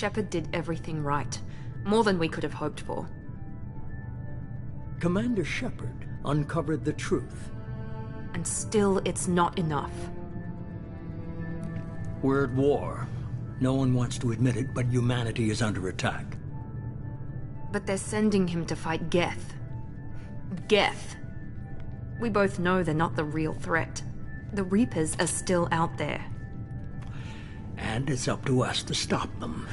Shepard did everything right. More than we could have hoped for. Commander Shepard uncovered the truth. And still, it's not enough. We're at war. No one wants to admit it, but humanity is under attack. But they're sending him to fight Geth. Geth. We both know they're not the real threat. The Reapers are still out there. And it's up to us to stop them.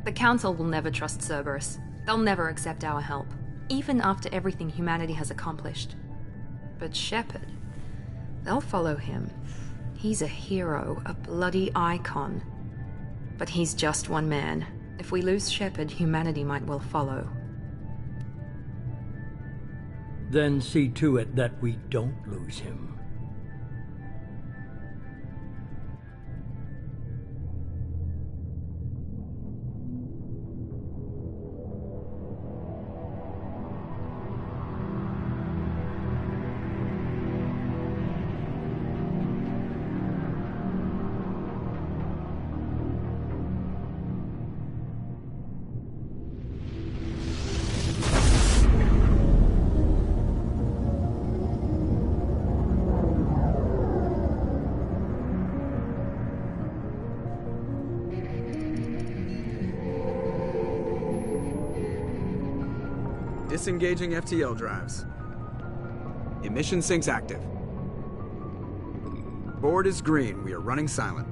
The Council will never trust Cerberus. They'll never accept our help, even after everything humanity has accomplished. But Shepard, they'll follow him. He's a hero, a bloody icon. But he's just one man. If we lose Shepard, humanity might well follow. Then see to it that we don't lose him. Disengaging FTL drives. Emission sinks active. Board is green. We are running silent.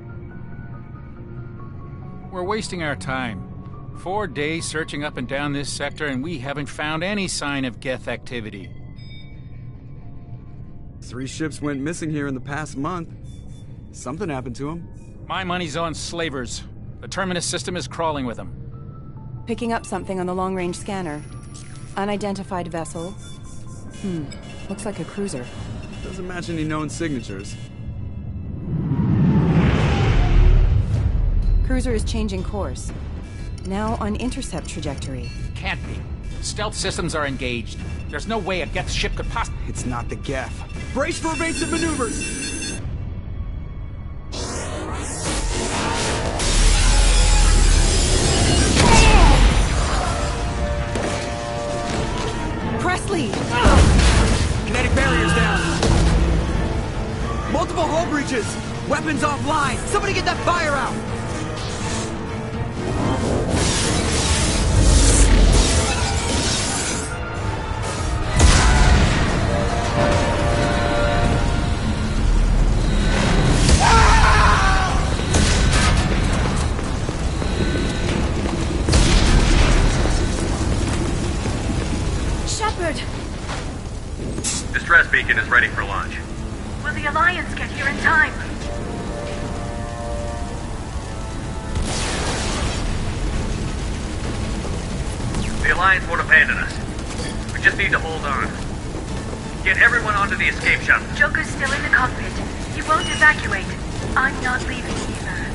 We're wasting our time. 4 days searching up and down this sector, and we haven't found any sign of Geth activity. 3 ships went missing here in the past month. Something happened to them. My money's on slavers. The Terminus system is crawling with them. Picking up something on the long-range scanner. Unidentified vessel. Looks like a cruiser. Doesn't match any known signatures. Cruiser is changing course. Now on intercept trajectory. Can't be. Stealth systems are engaged. There's no way a Geth ship could possibly... It's not the Geth. Brace for evasive maneuvers! Presley! Kinetic barriers down. Multiple hull breaches. Weapons offline. Somebody get that fire out. Shepard! Distress beacon is ready for launch. Will the Alliance get here in time? The Alliance won't abandon us. We just need to hold on. Get everyone onto the escape shuttle. Joker's still in the cockpit. He won't evacuate. I'm not leaving either.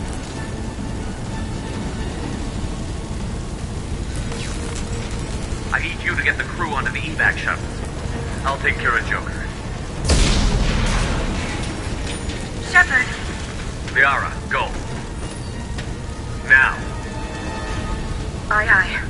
I need you to get the crew onto the evac shuttle. I'll take care of Joker. Shepard! Liara, go. Now. Aye, aye.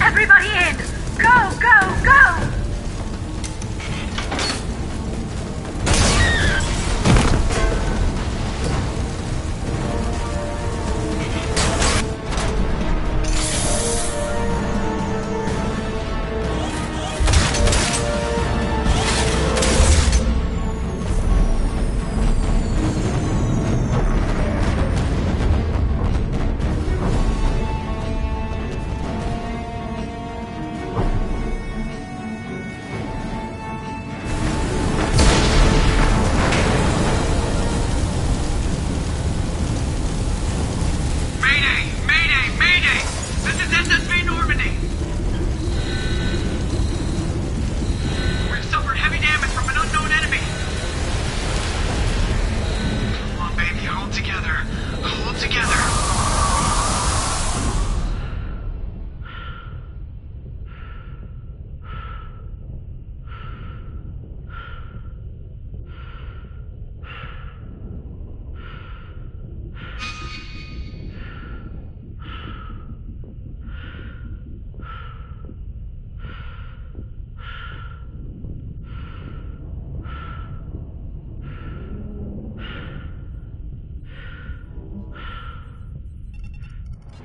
Everybody in! Go, go, go!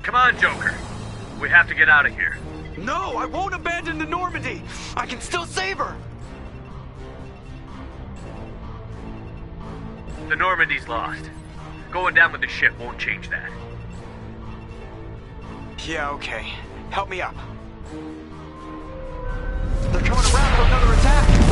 Come on, Joker. We have to get out of here. No, I won't abandon the Normandy. I can still save her. The Normandy's lost. Going down with the ship won't change that. Yeah, okay. Help me up. They're coming around for another attack.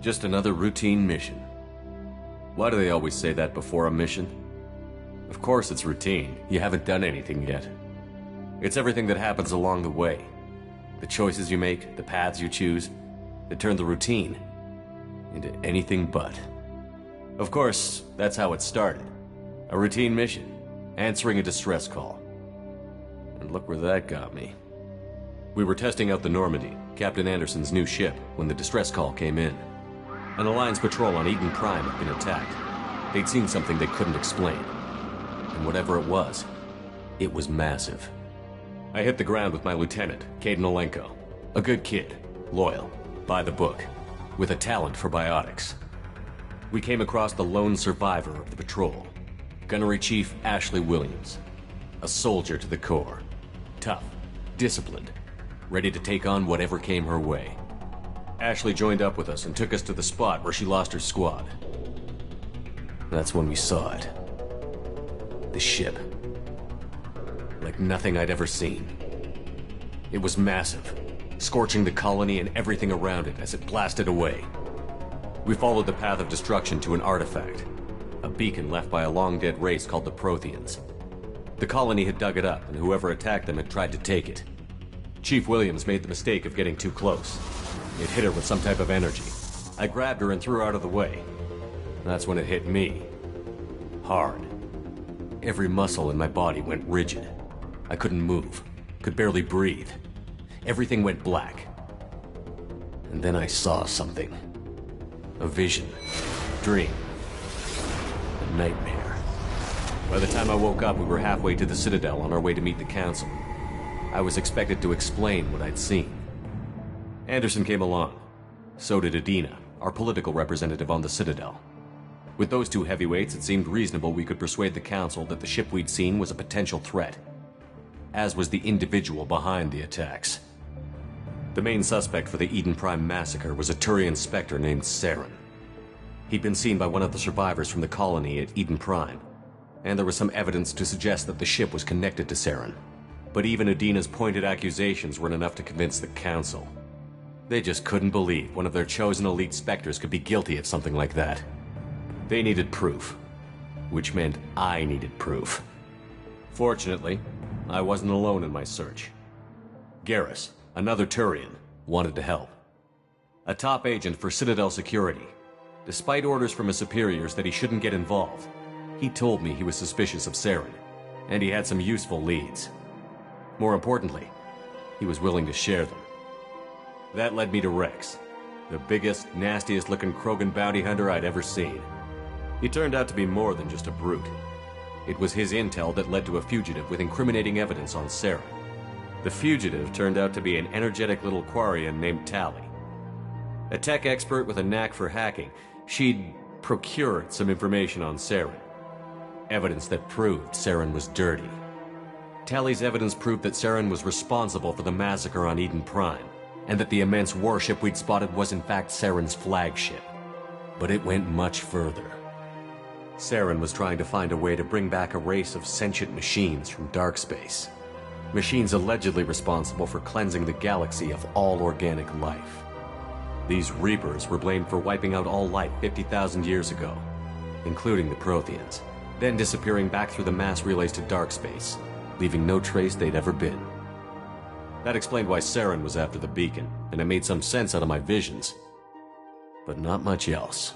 Just another routine mission. Why do they always say that before a mission? Of course it's routine. You haven't done anything yet. It's everything that happens along the way. The choices you make, the paths you choose, that turn the routine into anything but. Of course, that's how it started. A routine mission, answering a distress call. And look where that got me. We were testing out the Normandy, Captain Anderson's new ship, when the distress call came in. An Alliance patrol on Eden Prime had been attacked. They'd seen something they couldn't explain. And whatever it was massive. I hit the ground with my lieutenant, Caden Olenko. A good kid, loyal, by the book, with a talent for biotics. We came across the lone survivor of the patrol, Gunnery Chief Ashley Williams. A soldier to the core. Tough, disciplined, ready to take on whatever came her way. Ashley joined up with us and took us to the spot where she lost her squad. That's when we saw it. The ship. Like nothing I'd ever seen. It was massive, scorching the colony and everything around it as it blasted away. We followed the path of destruction to an artifact, a beacon left by a long-dead race called the Protheans. The colony had dug it up, and whoever attacked them had tried to take it. Chief Williams made the mistake of getting too close. It hit her with some type of energy. I grabbed her and threw her out of the way. That's when it hit me. Hard. Every muscle in my body went rigid. I couldn't move, could barely breathe. Everything went black. And then I saw something. A vision. Dream. A nightmare. By the time I woke up, we were halfway to the Citadel on our way to meet the Council. I was expected to explain what I'd seen. Anderson came along. So did Adina, our political representative on the Citadel. With those two heavyweights, it seemed reasonable we could persuade the Council that the ship we'd seen was a potential threat, as was the individual behind the attacks. The main suspect for the Eden Prime massacre was a Turian Spectre named Saren. He'd been seen by one of the survivors from the colony at Eden Prime, and there was some evidence to suggest that the ship was connected to Saren. But even Adina's pointed accusations weren't enough to convince the Council. They just couldn't believe one of their chosen elite Spectres could be guilty of something like that. They needed proof, which meant I needed proof. Fortunately, I wasn't alone in my search. Garrus, another Turian, wanted to help. A top agent for Citadel Security. Despite orders from his superiors that he shouldn't get involved, he told me he was suspicious of Saren, and he had some useful leads. More importantly, he was willing to share them. That led me to Rex, the biggest, nastiest-looking Krogan bounty hunter I'd ever seen. He turned out to be more than just a brute. It was his intel that led to a fugitive with incriminating evidence on Saren. The fugitive turned out to be an energetic little Quarian named Tali. A tech expert with a knack for hacking, she'd procured some information on Saren. Evidence that proved Saren was dirty. Tali's evidence proved that Saren was responsible for the massacre on Eden Prime, and that the immense warship we'd spotted was in fact Saren's flagship. But it went much further. Saren was trying to find a way to bring back a race of sentient machines from dark space. Machines allegedly responsible for cleansing the galaxy of all organic life. These Reapers were blamed for wiping out all life 50,000 years ago, including the Protheans, then disappearing back through the mass relays to dark space, leaving no trace they'd ever been. That explained why Saren was after the beacon, and it made some sense out of my visions. But not much else.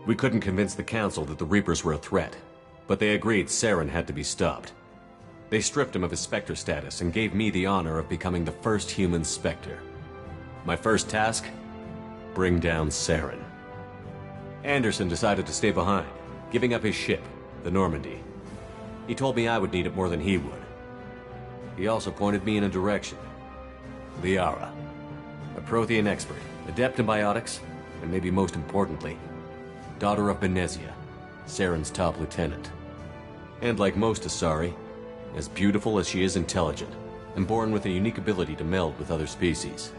We couldn't convince the Council that the Reapers were a threat, but they agreed Saren had to be stopped. They stripped him of his Spectre status and gave me the honor of becoming the first human Spectre. My first task? Bring down Saren. Anderson decided to stay behind, giving up his ship, the Normandy. He told me I would need it more than he would. He also pointed me in a direction. Liara, a Prothean expert, adept in biotics, and maybe most importantly, daughter of Benezia, Saren's top lieutenant. And like most Asari, as beautiful as she is intelligent, and born with a unique ability to meld with other species.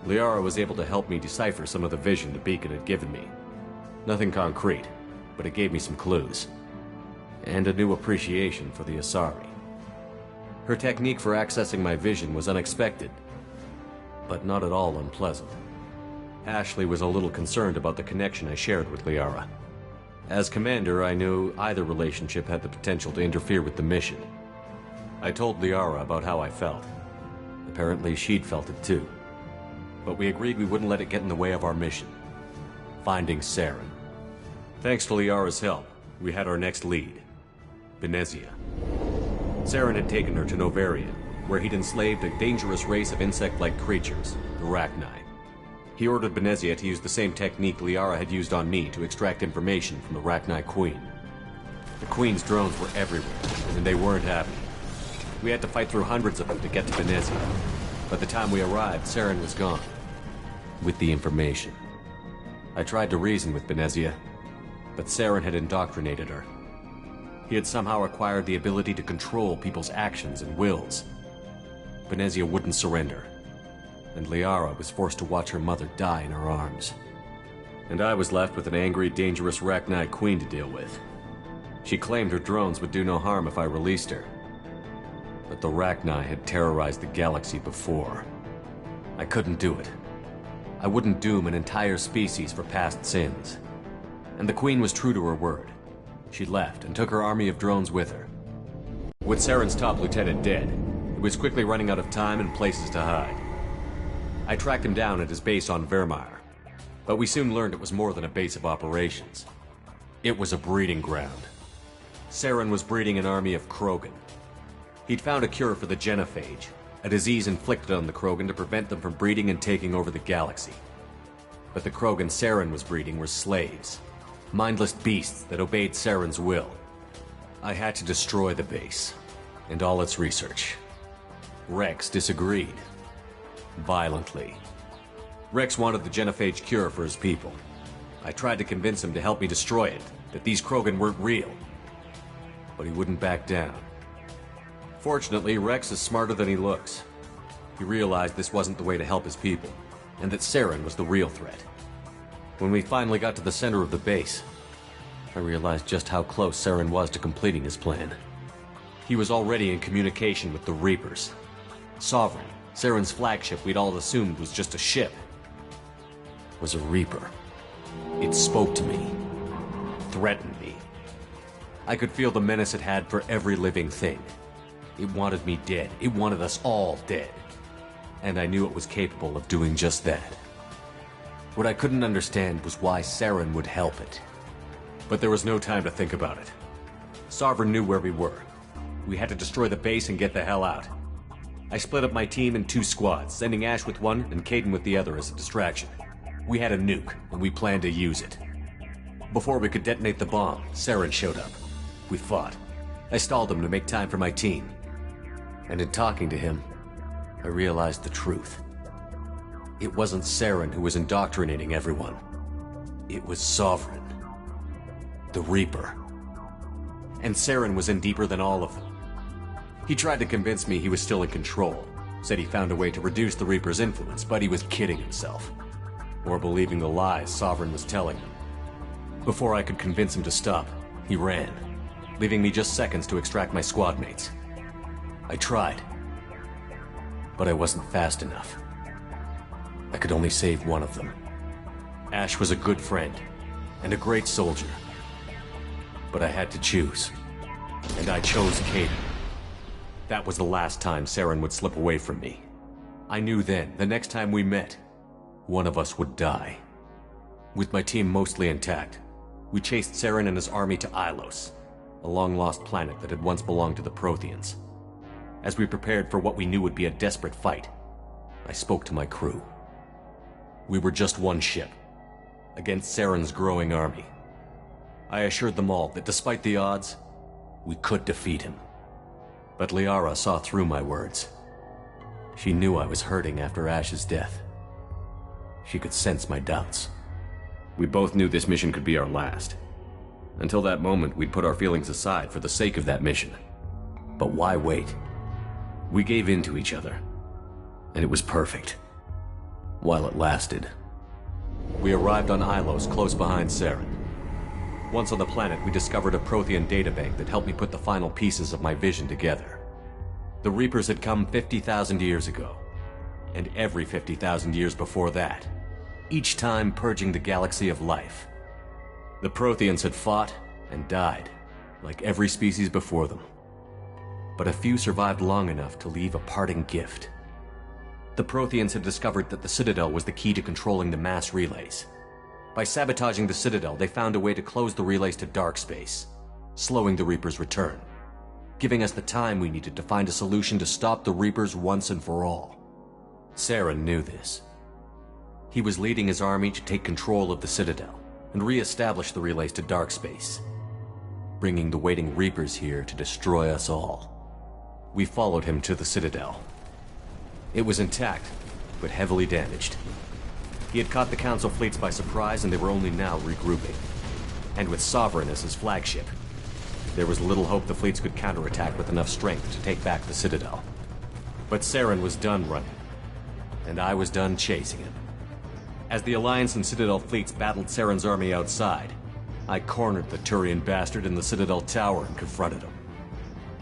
Liara was able to help me decipher some of the vision the beacon had given me. Nothing concrete, but it gave me some clues. And a new appreciation for the Asari. Her technique for accessing my vision was unexpected, but not at all unpleasant. Ashley was a little concerned about the connection I shared with Liara. As commander, I knew either relationship had the potential to interfere with the mission. I told Liara about how I felt. Apparently she'd felt it too. But we agreed we wouldn't let it get in the way of our mission. Finding Saren. Thanks to Liara's help, we had our next lead. Benezia. Saren had taken her to Novarian, where he'd enslaved a dangerous race of insect-like creatures, the Rachni. He ordered Benezia to use the same technique Liara had used on me to extract information from the Rachni Queen. The Queen's drones were everywhere, and they weren't happy. We had to fight through hundreds of them to get to Benezia. By the time we arrived, Saren was gone. With the information. I tried to reason with Benezia, but Saren had indoctrinated her. He had somehow acquired the ability to control people's actions and wills. Benezia wouldn't surrender, and Liara was forced to watch her mother die in her arms. And I was left with an angry, dangerous Rachni Queen to deal with. She claimed her drones would do no harm if I released her. But the Rachni had terrorized the galaxy before. I couldn't do it. I wouldn't doom an entire species for past sins. And the Queen was true to her word. She left and took her army of drones with her. With Saren's top lieutenant dead, it was quickly running out of time and places to hide. I tracked him down at his base on Vermeer, but we soon learned it was more than a base of operations. It was a breeding ground. Saren was breeding an army of Krogan. He'd found a cure for the genophage, a disease inflicted on the Krogan to prevent them from breeding and taking over the galaxy. But the Krogan Saren was breeding were slaves, mindless beasts that obeyed Saren's will. I had to destroy the base, and all its research. Rex disagreed. Violently. Rex wanted the genophage cure for his people. I tried to convince him to help me destroy it, that these Krogan weren't real. But he wouldn't back down. Fortunately, Rex is smarter than he looks. He realized this wasn't the way to help his people, and that Saren was the real threat. When we finally got to the center of the base, I realized just how close Saren was to completing his plan. He was already in communication with the Reapers. Sovereign, Saren's flagship we'd all assumed was just a ship, was a Reaper. It spoke to me, threatened me, I could feel the menace it had for every living thing. It wanted me dead. It wanted us all dead. And I knew it was capable of doing just that. What I couldn't understand was why Saren would help it. But there was no time to think about it. Sovereign knew where we were. We had to destroy the base and get the hell out. I split up my team in 2 squads, sending Ash with one and Caden with the other as a distraction. We had a nuke, and we planned to use it. Before we could detonate the bomb, Saren showed up. We fought. I stalled him to make time for my team. And in talking to him, I realized the truth. It wasn't Saren who was indoctrinating everyone. It was Sovereign. The Reaper. And Saren was in deeper than all of them. He tried to convince me he was still in control. Said he found a way to reduce the Reaper's influence, but he was kidding himself. Or believing the lies Sovereign was telling him. Before I could convince him to stop, he ran, leaving me just seconds to extract my squad mates. I tried, but I wasn't fast enough. I could only save one of them. Ash was a good friend, and a great soldier. But I had to choose, and I chose Caden. That was the last time Saren would slip away from me. I knew then, the next time we met, one of us would die. With my team mostly intact, we chased Saren and his army to Ilos, a long-lost planet that had once belonged to the Protheans. As we prepared for what we knew would be a desperate fight, I spoke to my crew. We were just one ship, against Saren's growing army. I assured them all that despite the odds, we could defeat him. But Liara saw through my words. She knew I was hurting after Ash's death. She could sense my doubts. We both knew this mission could be our last. Until that moment, we'd put our feelings aside for the sake of that mission. But why wait? We gave in to each other, and it was perfect. While it lasted. We arrived on Ilos, close behind Saren. Once on the planet, we discovered a Prothean databank that helped me put the final pieces of my vision together. The Reapers had come 50,000 years ago, and every 50,000 years before that, each time purging the galaxy of life. The Protheans had fought and died, like every species before them. But a few survived long enough to leave a parting gift. The Protheans had discovered that the Citadel was the key to controlling the mass relays. By sabotaging the Citadel, they found a way to close the relays to dark space, slowing the Reaper's return, giving us the time we needed to find a solution to stop the Reapers once and for all. Saren knew this. He was leading his army to take control of the Citadel and re-establish the relays to dark space, bringing the waiting Reapers here to destroy us all. We followed him to the Citadel. It was intact, but heavily damaged. He had caught the Council fleets by surprise, and they were only now regrouping. And with Sovereign as his flagship, there was little hope the fleets could counterattack with enough strength to take back the Citadel. But Saren was done running, and I was done chasing him. As the Alliance and Citadel fleets battled Saren's army outside, I cornered the Turian bastard in the Citadel tower and confronted him.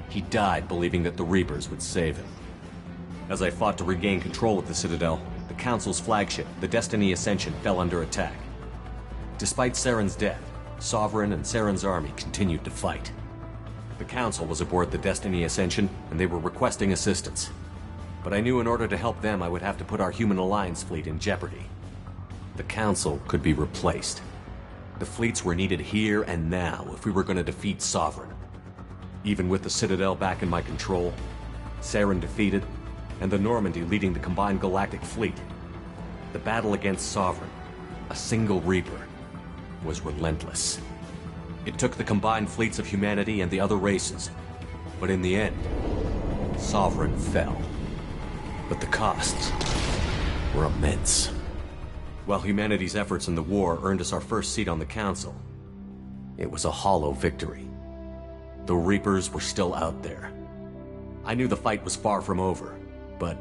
He died believing that the Reapers would save him. As I fought to regain control of the Citadel, the Council's flagship, the Destiny Ascension, fell under attack. Despite Saren's death, Sovereign and Saren's army continued to fight. The Council was aboard the Destiny Ascension, and they were requesting assistance. But I knew in order to help them, I would have to put our Human Alliance fleet in jeopardy. The Council could be replaced. The fleets were needed here and now if we were going to defeat Sovereign. Even with the Citadel back in my control, Saren defeated, and the Normandy leading the combined galactic fleet, the battle against Sovereign, a single Reaper, was relentless. It took the combined fleets of humanity and the other races, but in the end, Sovereign fell. But the costs were immense. While humanity's efforts in the war earned us our first seat on the Council, it was a hollow victory. The Reapers were still out there. I knew the fight was far from over, but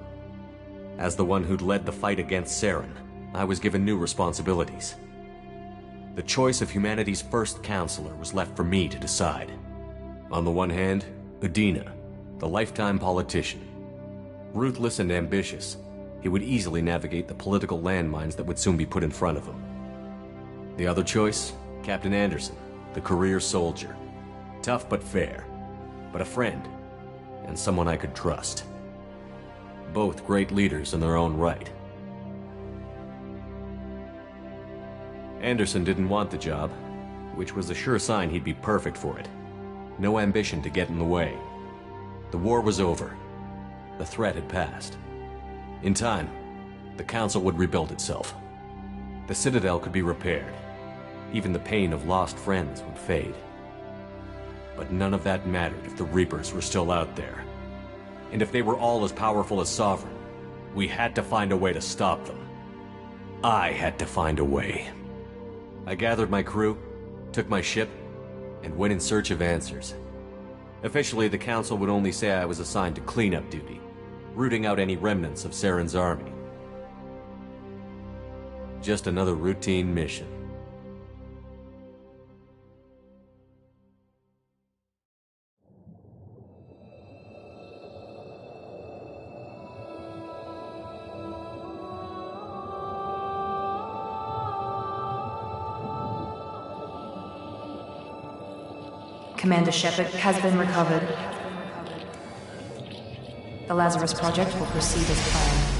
as the one who'd led the fight against Saren, I was given new responsibilities. The choice of humanity's first counselor was left for me to decide. On the one hand, Udina, the lifetime politician. Ruthless and ambitious, he would easily navigate the political landmines that would soon be put in front of him. The other choice, Captain Anderson, the career soldier. Tough but fair. But a friend, and someone I could trust. Both great leaders in their own right. Anderson didn't want the job, which was a sure sign he'd be perfect for it. No ambition to get in the way. The war was over. The threat had passed. In time, the Council would rebuild itself. The Citadel could be repaired. Even the pain of lost friends would fade. But none of that mattered if the Reapers were still out there. And if they were all as powerful as Sovereign, we had to find a way to stop them. I had to find a way. I gathered my crew, took my ship, and went in search of answers. Officially, the Council would only say I was assigned to cleanup duty, rooting out any remnants of Saren's army. Just another routine mission. Commander Shepard has been recovered. The Lazarus Project will proceed as planned.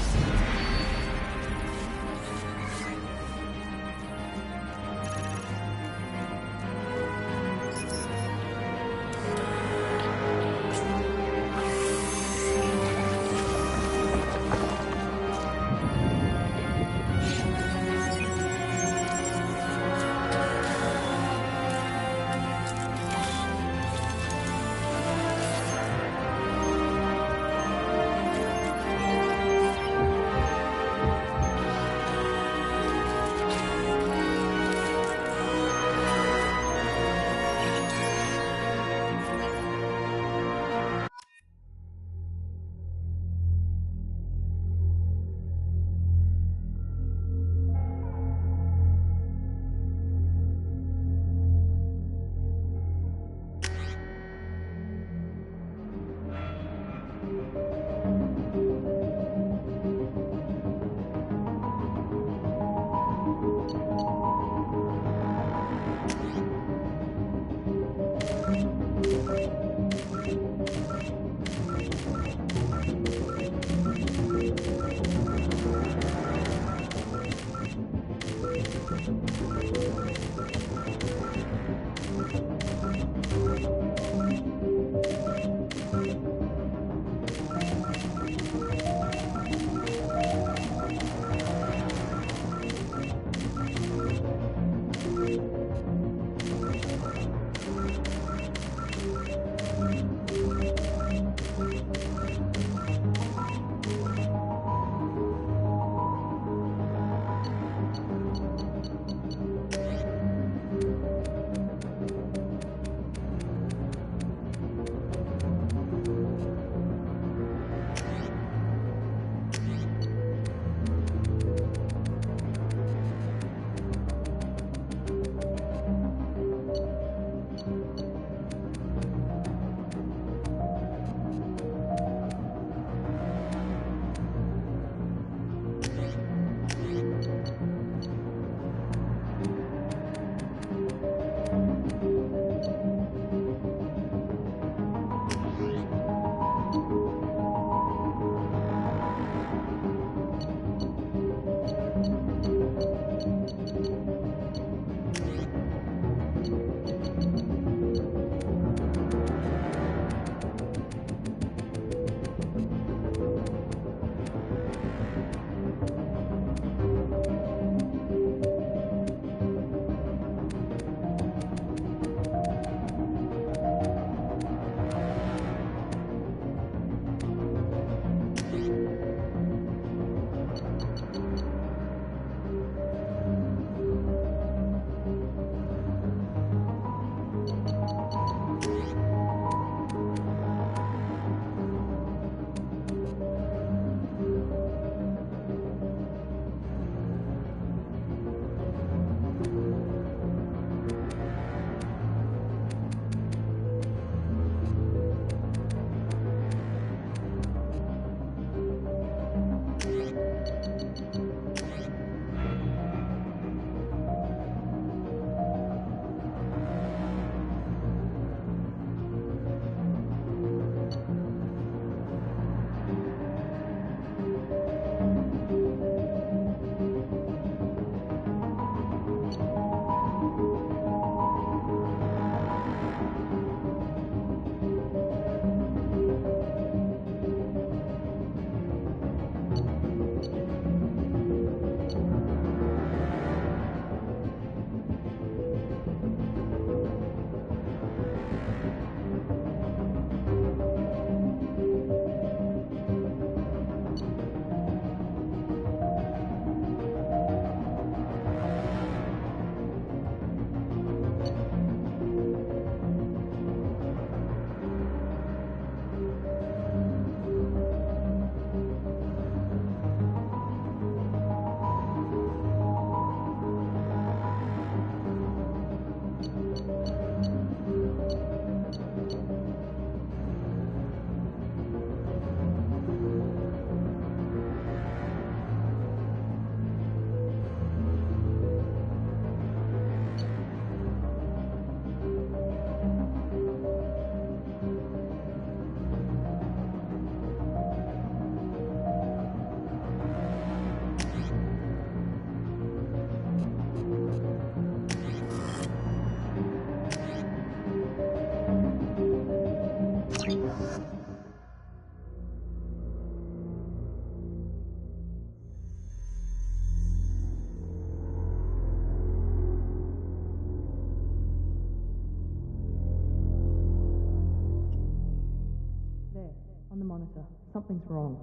On the monitor. Something's wrong.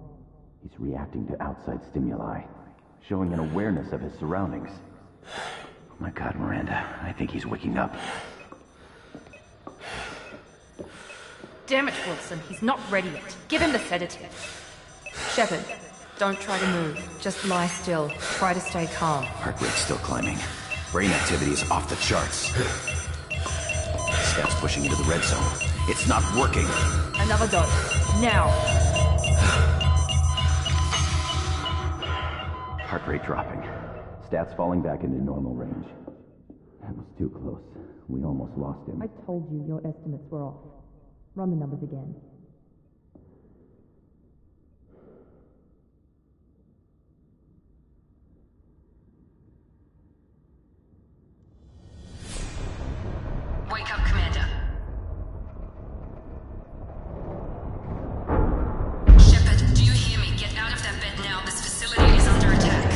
He's reacting to outside stimuli, showing an awareness of his surroundings. Oh my God, Miranda. I think he's waking up. Damn it, Wilson. He's not ready yet. Give him the sedative. Shepard, don't try to move. Just lie still. Try to stay calm. Heart rate's still climbing. Brain activity is off the charts. Steps pushing into the red zone. It's not working. Another dose. Now. Heart rate dropping. Stats falling back into normal range. That was too close. We almost lost him. I told you your estimates were off. Run the numbers again. Wake up, Commander. Shepard, do you hear me? Get out of that bed now. This facility is under attack.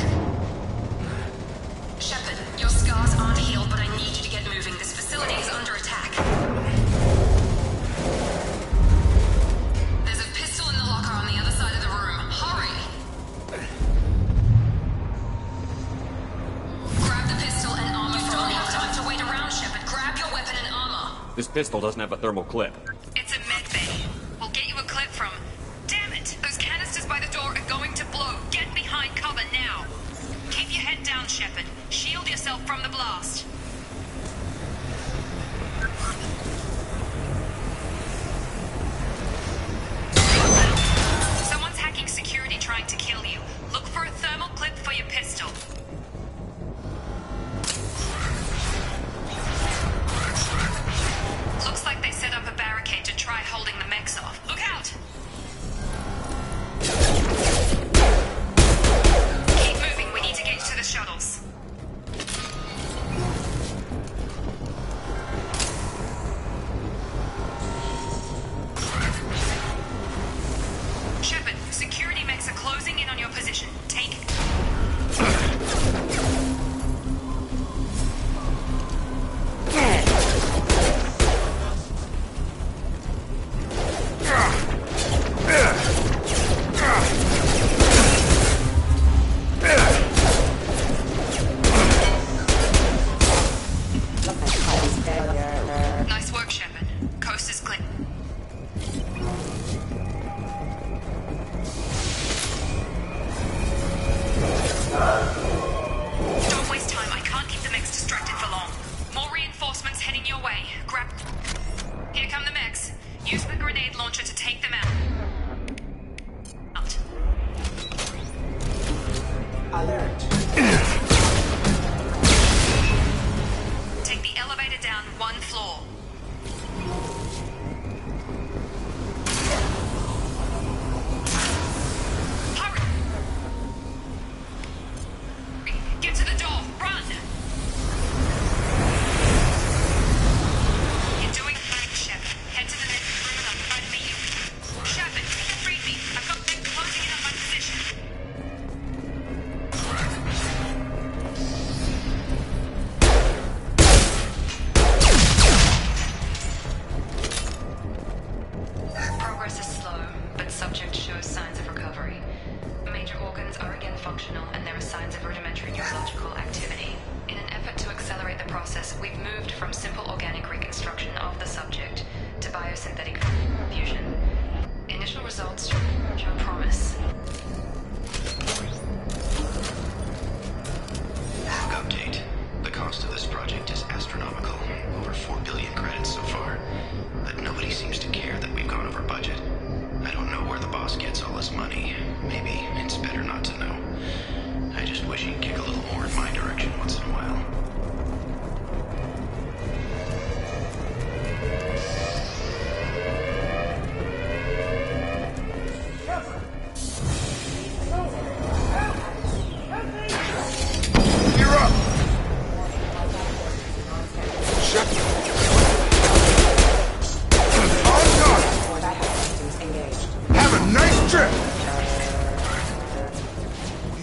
Shepard, your scars aren't healed, but I need you to get moving. This facility is under attack. There's a pistol in the locker on the other side of the room. Hurry! Grab the pistol and armor. You don't have time to wait around, Shepard. Grab your weapon and armor. This pistol doesn't have a thermal clip. It's a med bay. We'll get you a clip from... Damn it! Those canisters by the door are going to blow. Get behind cover now. Keep your head down, Shepard. Shield yourself from the blast. Someone's hacking security trying to kill you. Look for a thermal clip for your pistol. Looks like they set up a barricade to try holding the mechs off. Look out! Keep moving, we need to get to the shuttles. Shepard, security mechs are closing in on your position. Take... Nice work, Shepard. Coast is clear. Don't waste time. I can't keep the mechs distracted for long. More reinforcements heading your way. Grab... Here come the mechs. Use the grenade launcher to take them out. Take the elevator down one floor. Hurry! Get to the door! Run! You're doing great, Shep. Head to the next room and I'll try to meet you. Shep! moved from simple organic reconstruction of the subject to biosynthetic fusion. Initial results show promise. Quick update. The cost of this project is astronomical. Over 4 billion credits so far. But nobody seems to care that we've gone over budget. I don't know where the boss gets all this money. Maybe it's better not to know. I just wish he'd kick a little more in my direction once in a while.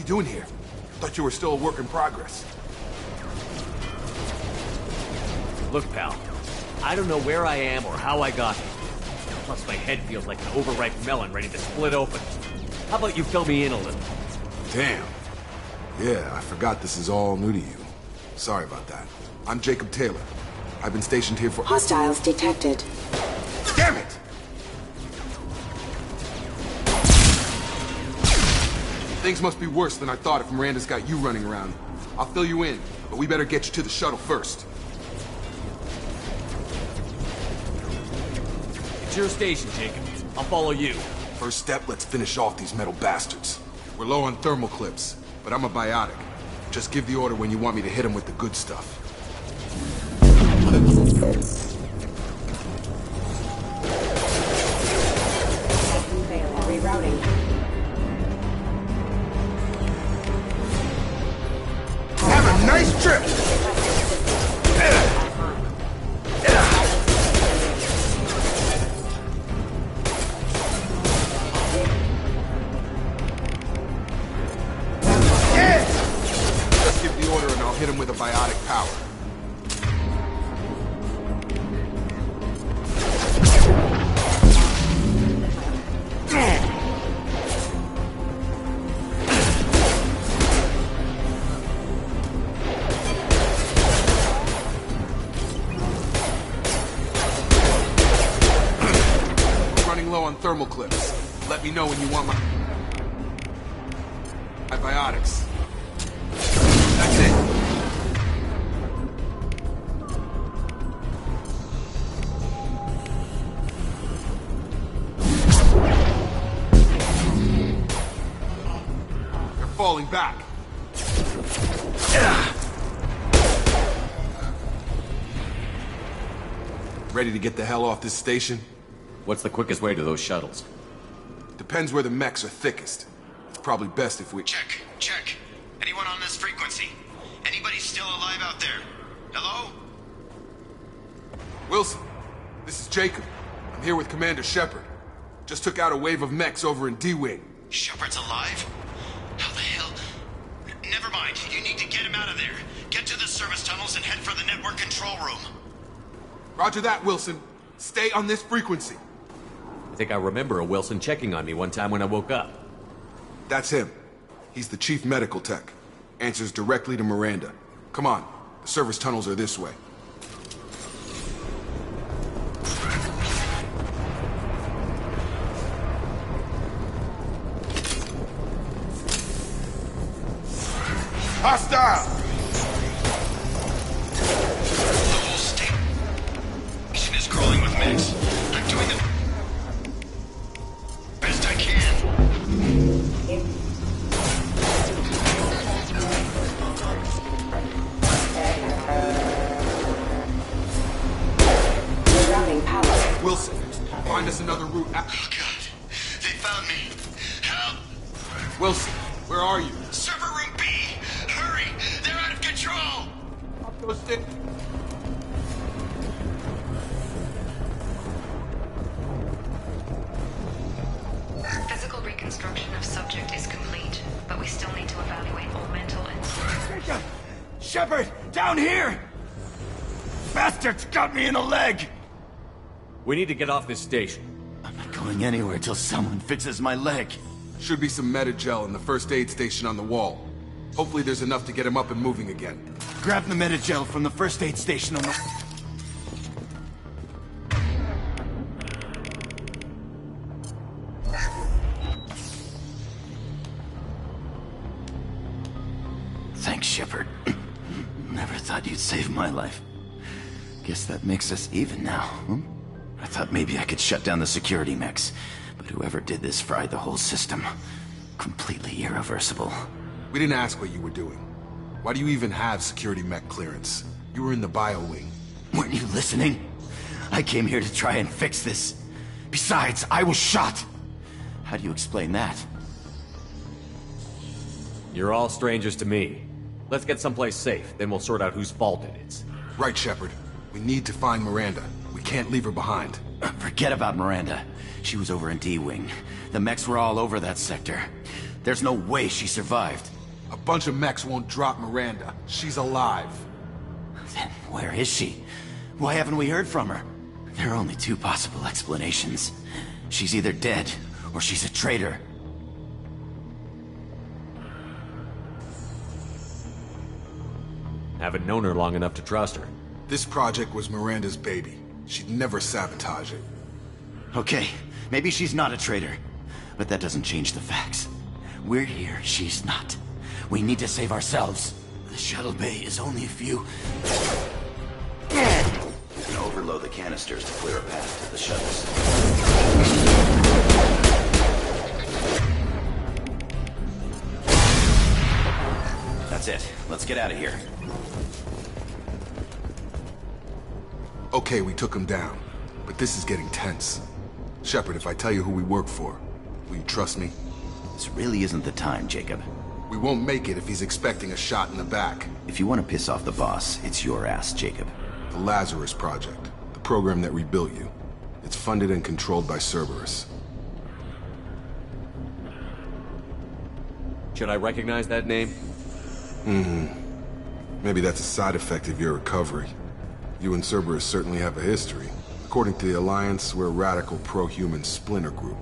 Doing here? Thought you were still a work in progress. Look, pal, I don't know where I am or how I got here. Plus, my head feels like an overripe melon ready to split open. How about you fill me in a little? Damn. Yeah, I forgot this is all new to you. Sorry about that. I'm Jacob Taylor. I've been stationed here for— Hostiles detected. Damn it! Things must be worse than I thought if Miranda's got you running around. I'll fill you in, but we better get you to the shuttle first. It's your station, Jacob. I'll follow you. First step, let's finish off these metal bastards. We're low on thermal clips, but I'm a biotic. Just give the order when you want me to hit them with the good stuff. Rerouting. Have a nice trip! Just give the order and I'll hit him with a biotic power. Low on thermal clips. Let me know when you want my biotics. That's it. They're falling back. Ready to get the hell off this station? What's the quickest way to those shuttles? Depends where the mechs are thickest. It's probably best if we— Check. Anyone on this frequency? Anybody still alive out there? Hello? Wilson, this is Jacob. I'm here with Commander Shepard. Just took out a wave of mechs over in D-Wing. Shepard's alive? How the hell? Never mind. You need to get him out of there. Get to the service tunnels and head for the network control room. Roger that, Wilson. Stay on this frequency. I think I remember a Wilson checking on me one time when I woke up. That's him. He's the chief medical tech. Answers directly to Miranda. Come on. The service tunnels are this way. Hostile! The whole station is crawling with mechs. I'm doing the best I can. Wilson, find us another route out. Oh, God. They found me. Help! Wilson, where are you? Server room B! Hurry! They're out of control! Up those sticks. Physical reconstruction of subject is complete, but we still need to evaluate all mental and... Jacob! Shepard! Down here! Bastards got me in the leg! We need to get off this station. I'm not going anywhere till someone fixes my leg. Should be some meta-gel in the first aid station on the wall. Hopefully there's enough to get him up and moving again. Grab the Metagel from the first aid station on the... Thanks, Shepard. Never thought you'd save my life. Guess that makes us even now, hmm? I thought maybe I could shut down the security mechs, but whoever did this fried the whole system. Completely irreversible. We didn't ask what you were doing. Why do you even have security mech clearance? You were in the bio wing. Weren't you listening? I came here to try and fix this. Besides, I was shot. How do you explain that? You're all strangers to me. Let's get someplace safe, then we'll sort out whose fault it is. Right, Shepard. We need to find Miranda. We can't leave her behind. Forget about Miranda. She was over in D-Wing. The mechs were all over that sector. There's no way she survived. A bunch of mechs won't drop Miranda. She's alive. Then where is she? Why haven't we heard from her? There are only two possible explanations. She's either dead, or she's a traitor. Haven't known her long enough to trust her. This project was Miranda's baby. She'd never sabotage it. Okay, maybe she's not a traitor. But that doesn't change the facts. We're here, she's not. We need to save ourselves. The shuttle bay is only a few... He's gonna overload the canisters to clear a path to the shuttles. That's it. Let's get out of here. Okay, we took him down. But this is getting tense. Shepard, if I tell you who we work for, will you trust me? This really isn't the time, Jacob. We won't make it if he's expecting a shot in the back. If you want to piss off the boss, it's your ass, Jacob. The Lazarus Project. The program that rebuilt you. It's funded and controlled by Cerberus. Should I recognize that name? Maybe that's a side effect of your recovery. You and Cerberus certainly have a history. According to the Alliance, we're a radical pro-human splinter group.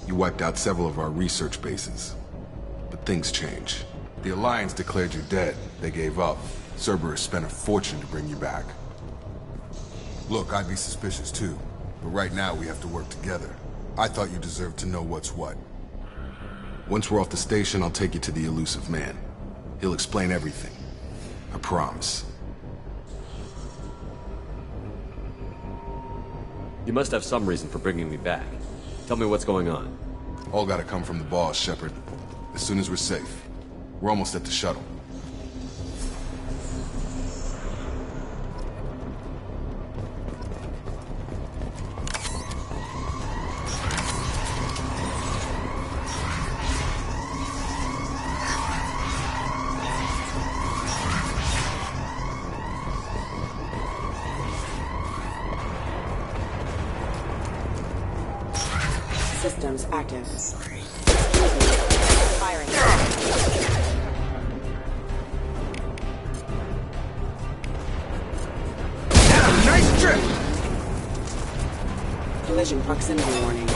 You wiped out several of our research bases. But things change. The Alliance declared you dead. They gave up. Cerberus spent a fortune to bring you back. Look, I'd be suspicious too. But right now we have to work together. I thought you deserved to know what's what. Once we're off the station, I'll take you to the elusive man. He'll explain everything. I promise. You must have some reason for bringing me back. Tell me what's going on. All gotta come from the boss, Shepard. As soon as we're safe. We're almost at the shuttle. Systems active. Firing. Nice trip! Collision proximity warning.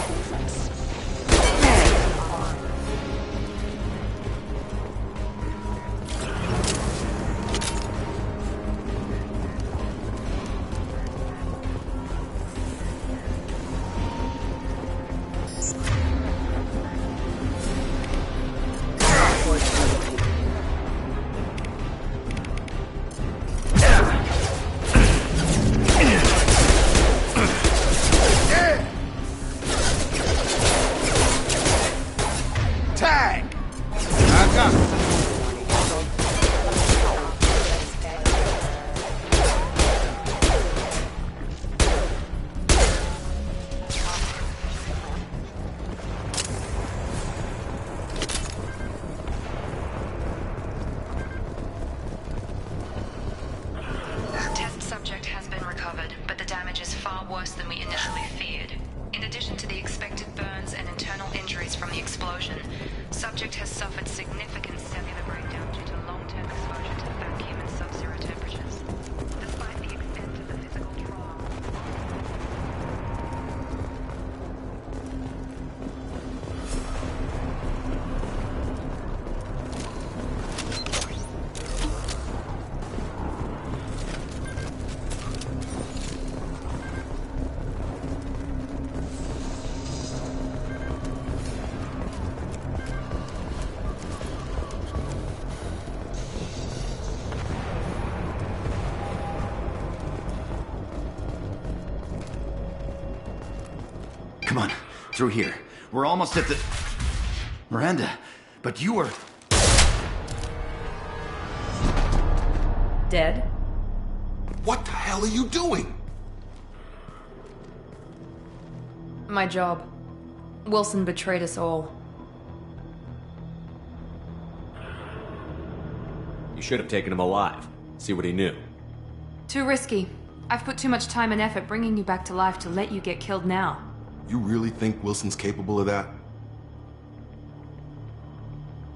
Worse than we initially feared. In addition to the expected burns and internal injuries from the explosion, subject has suffered significant cellular breakdown due to long-term exposure to vacuum and sub-zero temperatures. Despite the extent of the physical trauma... come on. Through here. We're almost at the... Miranda, but you were... Dead? What the hell are you doing? My job. Wilson betrayed us all. You should have taken him alive. See what he knew. Too risky. I've put too much time and effort bringing you back to life to let you get killed now. You really think Wilson's capable of that?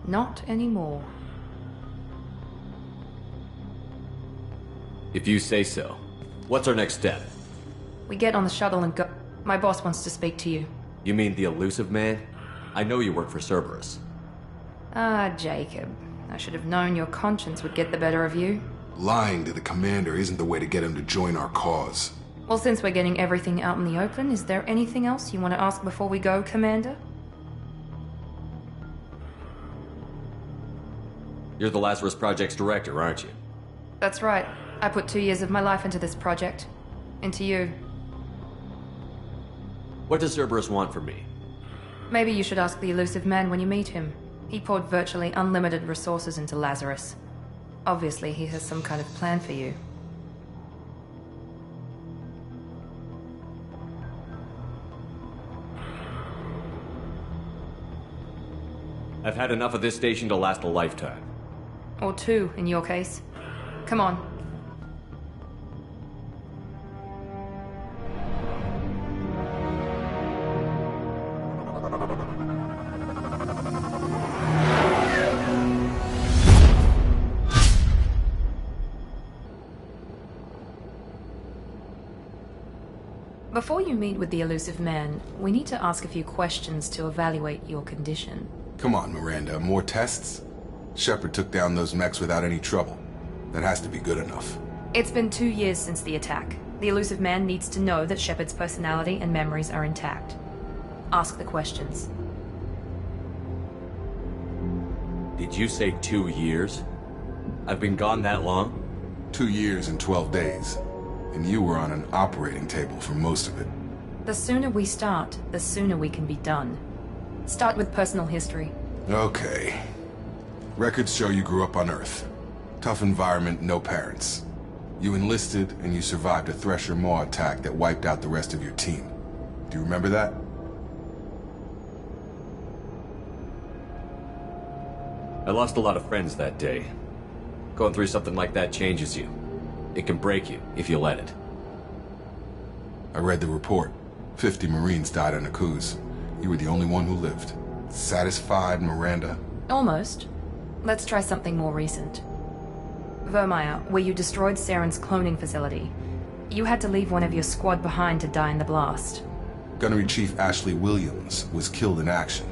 Not anymore. If you say so. What's our next step? We get on the shuttle and go. My boss wants to speak to you. You mean the elusive man? I know you work for Cerberus. Ah, Jacob. I should have known your conscience would get the better of you. Lying to the commander isn't the way to get him to join our cause. Well, since we're getting everything out in the open, is there anything else you want to ask before we go, Commander? You're the Lazarus Project's director, aren't you? That's right. I put 2 years of my life into this project. Into you. What does Cerberus want from me? Maybe you should ask the elusive man when you meet him. He poured virtually unlimited resources into Lazarus. Obviously, he has some kind of plan for you. I've had enough of this station to last a lifetime. Or 2, in your case. Come on. Before you meet with the elusive man, we need to ask a few questions to evaluate your condition. Come on, Miranda, more tests? Shepard took down those mechs without any trouble. That has to be good enough. It's been 2 years since the attack. The elusive man needs to know that Shepard's personality and memories are intact. Ask the questions. Did you say 2 years? I've been gone that long? 2 years and 12 days. And you were on an operating table for most of it. The sooner we start, the sooner we can be done. Start with personal history. Okay. Records show you grew up on Earth. Tough environment, no parents. You enlisted, and you survived a Thresher Maw attack that wiped out the rest of your team. Do you remember that? I lost a lot of friends that day. Going through something like that changes you. It can break you, if you let it. I read the report. 50 Marines died on a cruise. You were the only one who lived. Satisfied, Miranda? Almost. Let's try something more recent. Vermeer, where you destroyed Saren's cloning facility. You had to leave one of your squad behind to die in the blast. Gunnery Chief Ashley Williams was killed in action.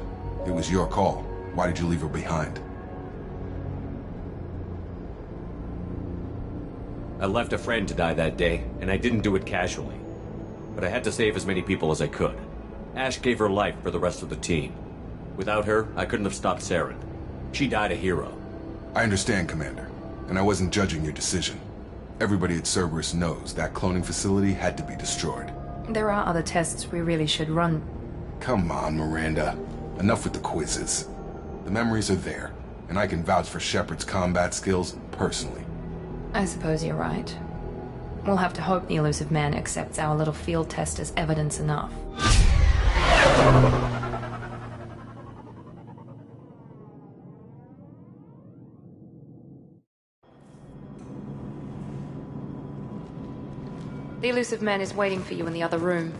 It was your call. Why did you leave her behind? I left a friend to die that day, and I didn't do it casually. But I had to save as many people as I could. Ash gave her life for the rest of the team. Without her, I couldn't have stopped Saren. She died a hero. I understand, Commander. And I wasn't judging your decision. Everybody at Cerberus knows that cloning facility had to be destroyed. There are other tests we really should run. Come on, Miranda. Enough with the quizzes. The memories are there, and I can vouch for Shepard's combat skills personally. I suppose you're right. We'll have to hope the elusive man accepts our little field test as evidence enough. The elusive man is waiting for you in the other room.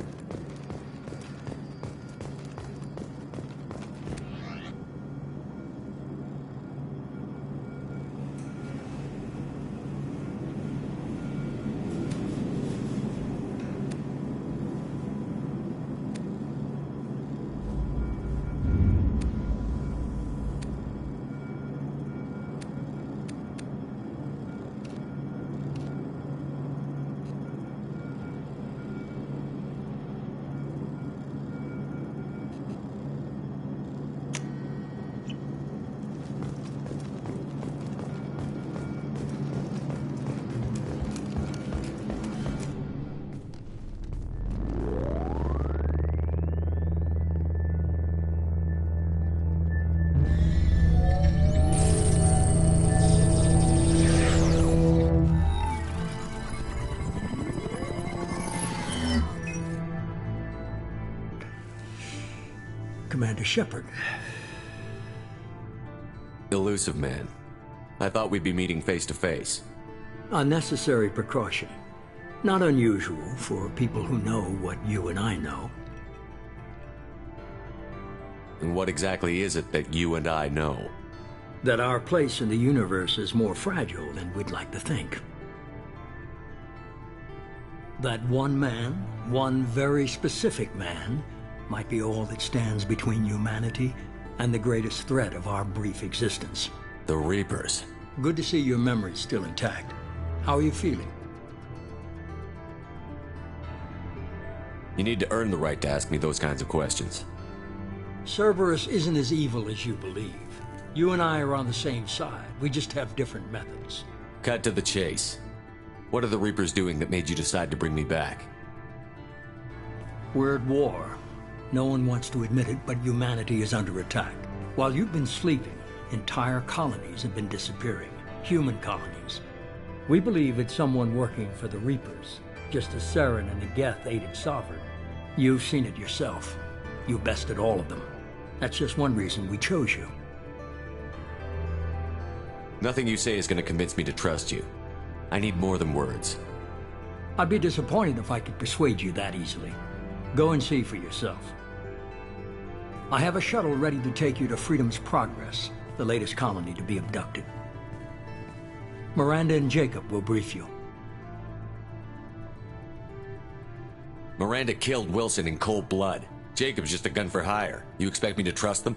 Commander Shepard. Elusive man. I thought we'd be meeting face to face. A necessary precaution. Not unusual for people who know what you and I know. And what exactly is it that you and I know? That our place in the universe is more fragile than we'd like to think. That one man, one very specific man, might be all that stands between humanity and the greatest threat of our brief existence. The Reapers. Good to see your memory's still intact. How are you feeling? You need to earn the right to ask me those kinds of questions. Cerberus isn't as evil as you believe. You and I are on the same side. We just have different methods. Cut to the chase. What are the Reapers doing that made you decide to bring me back? We're at war. No one wants to admit it, but humanity is under attack. While you've been sleeping, entire colonies have been disappearing. Human colonies. We believe it's someone working for the Reapers, just as Saren and the Geth aided Sovereign. You've seen it yourself. You bested all of them. That's just one reason we chose you. Nothing you say is going to convince me to trust you. I need more than words. I'd be disappointed if I could persuade you that easily. Go and see for yourself. I have a shuttle ready to take you to Freedom's Progress, the latest colony to be abducted. Miranda and Jacob will brief you. Miranda killed Wilson in cold blood. Jacob's just a gun for hire. You expect me to trust them?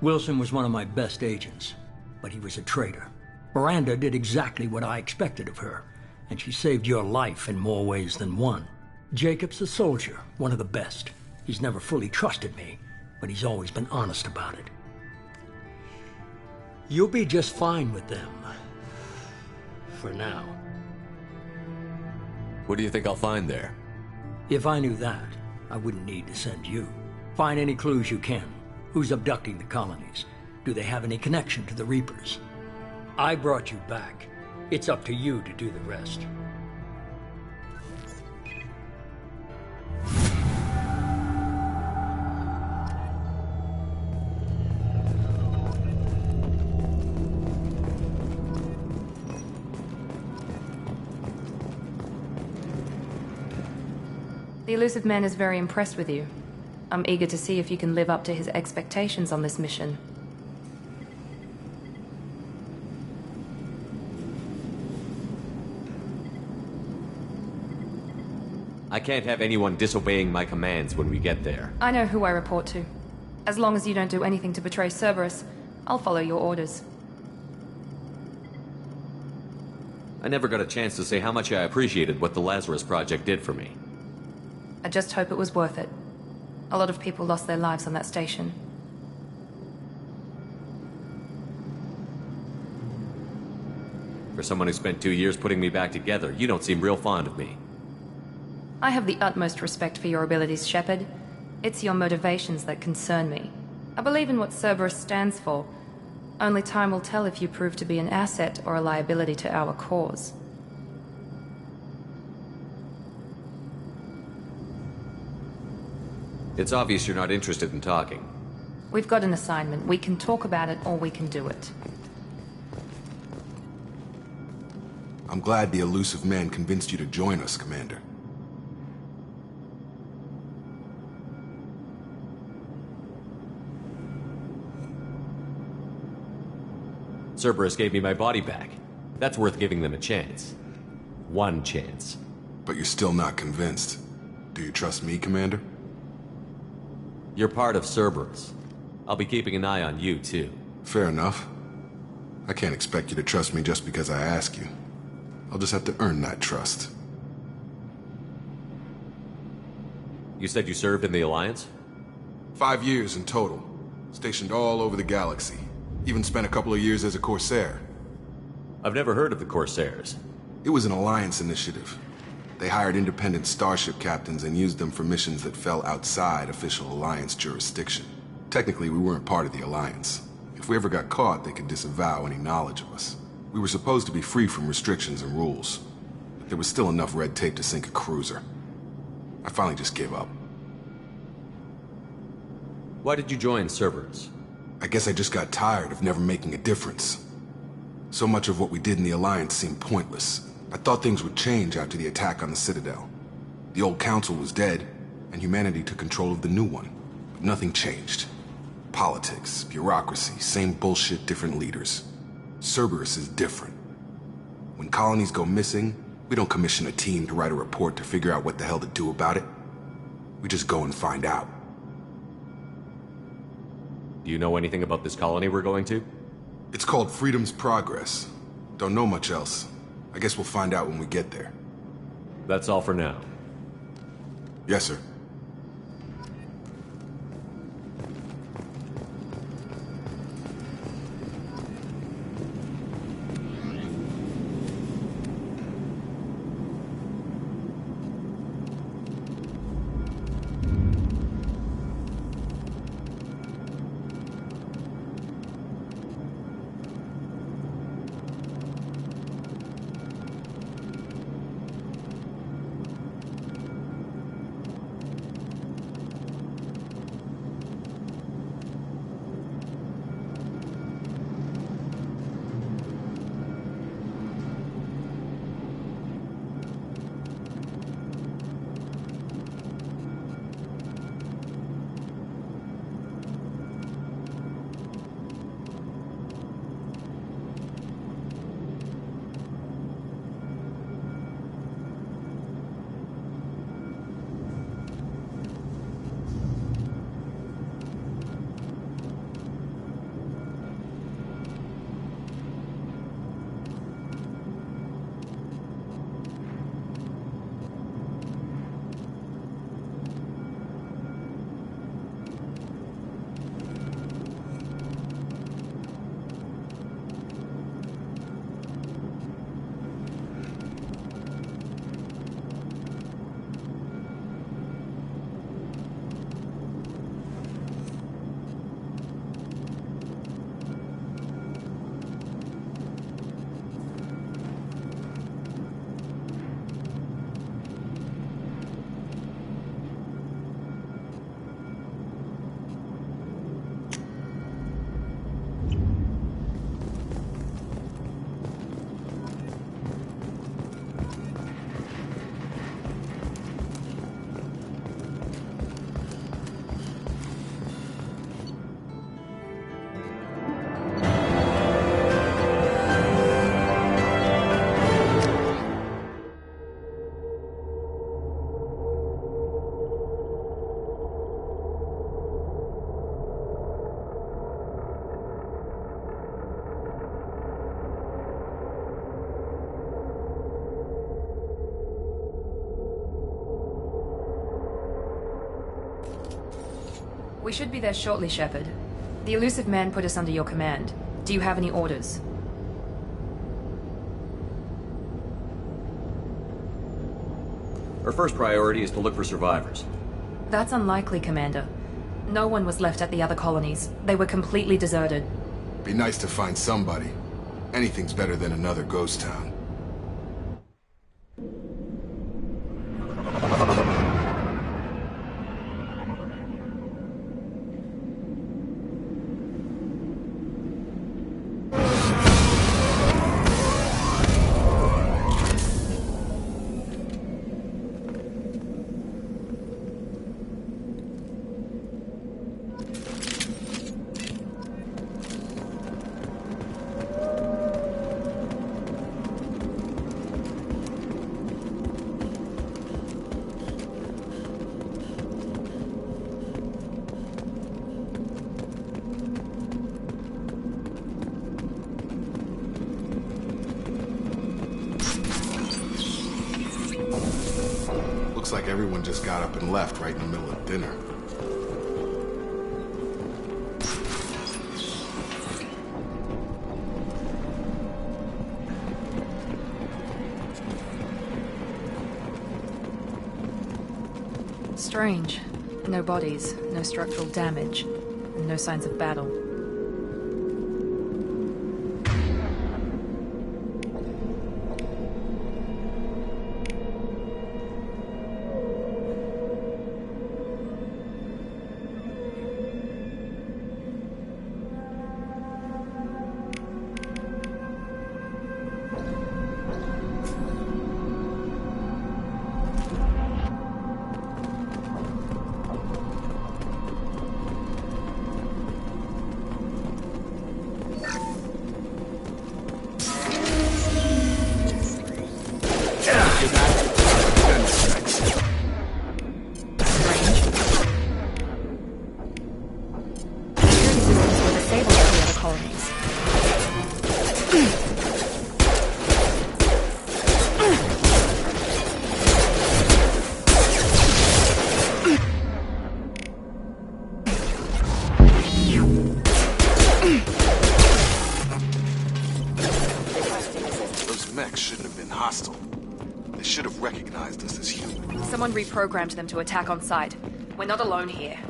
Wilson was one of my best agents, but he was a traitor. Miranda did exactly what I expected of her, and she saved your life in more ways than one. Jacob's a soldier, one of the best. He's never fully trusted me, but he's always been honest about it. You'll be just fine with them. For now. What do you think I'll find there? If I knew that, I wouldn't need to send you. Find any clues you can. Who's abducting the colonies? Do they have any connection to the Reapers? I brought you back. It's up to you to do the rest. The elusive man is very impressed with you. I'm eager to see if you can live up to his expectations on this mission. I can't have anyone disobeying my commands when we get there. I know who I report to. As long as you don't do anything to betray Cerberus, I'll follow your orders. I never got a chance to say how much I appreciated what the Lazarus Project did for me. I just hope it was worth it. A lot of people lost their lives on that station. For someone who spent 2 years putting me back together, you don't seem real fond of me. I have the utmost respect for your abilities, Shepard. It's your motivations that concern me. I believe in what Cerberus stands for. Only time will tell if you prove to be an asset or a liability to our cause. It's obvious you're not interested in talking. We've got an assignment. We can talk about it or we can do it. I'm glad the elusive man convinced you to join us, Commander. Cerberus gave me my body back. That's worth giving them a chance. One chance. But you're still not convinced. Do you trust me, Commander? You're part of Cerberus. I'll be keeping an eye on you, too. Fair enough. I can't expect you to trust me just because I ask you. I'll just have to earn that trust. You said you served in the Alliance? 5 years in total. Stationed all over the galaxy. Even spent a couple of years as a Corsair. I've never heard of the Corsairs. It was an Alliance initiative. They hired independent starship captains and used them for missions that fell outside official Alliance jurisdiction. Technically, we weren't part of the Alliance. If we ever got caught, they could disavow any knowledge of us. We were supposed to be free from restrictions and rules, but there was still enough red tape to sink a cruiser. I finally just gave up. Why did you join Cerberus? I guess I just got tired of never making a difference. So much of what we did in the Alliance seemed pointless. I thought things would change after the attack on the Citadel. The old council was dead, and humanity took control of the new one. But nothing changed. Politics, bureaucracy, same bullshit, different leaders. Cerberus is different. When colonies go missing, we don't commission a team to write a report to figure out what the hell to do about it. We just go and find out. Do you know anything about this colony we're going to? It's called Freedom's Progress. Don't know much else. I guess we'll find out when we get there. That's all for now. Yes, sir. We should be there shortly, Shepard. The elusive man put us under your command. Do you have any orders? Our first priority is to look for survivors. That's unlikely, Commander. No one was left at the other colonies. They were completely deserted. Be nice to find somebody. Anything's better than another ghost town. Looks like everyone just got up and left right in the middle of dinner. Strange. No bodies, no structural damage, and no signs of battle. Those mechs shouldn't have been hostile. They should have recognized us as human. Someone reprogrammed them to attack on sight. We're not alone here.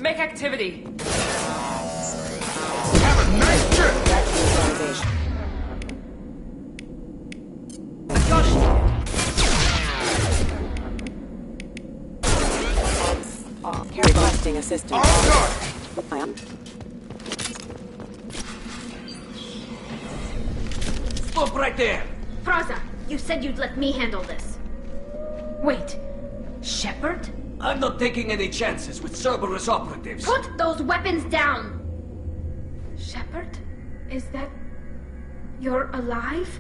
Make activity. Have a nice trip! Requesting assistance. Stop right there! Praza, you said you'd let me handle this. Wait, Shepard? I'm not taking any chances with Cerberus operatives. Put those weapons down! Shepard? Is that... you're alive?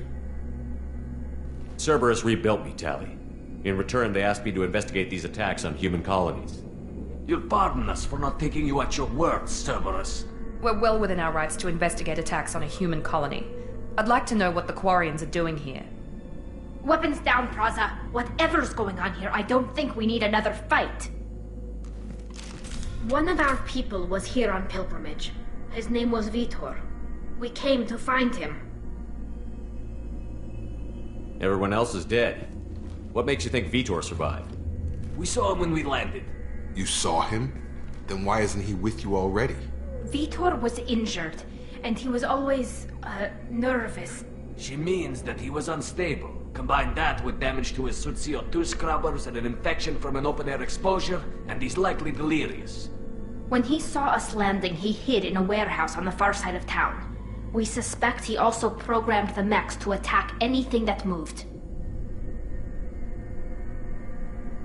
Cerberus rebuilt me, Tally. In return, they asked me to investigate these attacks on human colonies. You'll pardon us for not taking you at your word, Cerberus. We're well within our rights to investigate attacks on a human colony. I'd like to know what the Quarians are doing here. Weapons down, Praza. Whatever's going on here, I don't think we need another fight. One of our people was here on pilgrimage. His name was Vitor. We came to find him. Everyone else is dead. What makes you think Vitor survived? We saw him when we landed. You saw him? Then why isn't he with you already? Vitor was injured, and he was always, nervous. She means that he was unstable. Combine that with damage to his suit CO2 scrubbers and an infection from an open-air exposure, and he's likely delirious. When he saw us landing, he hid in a warehouse on the far side of town. We suspect he also programmed the mechs to attack anything that moved.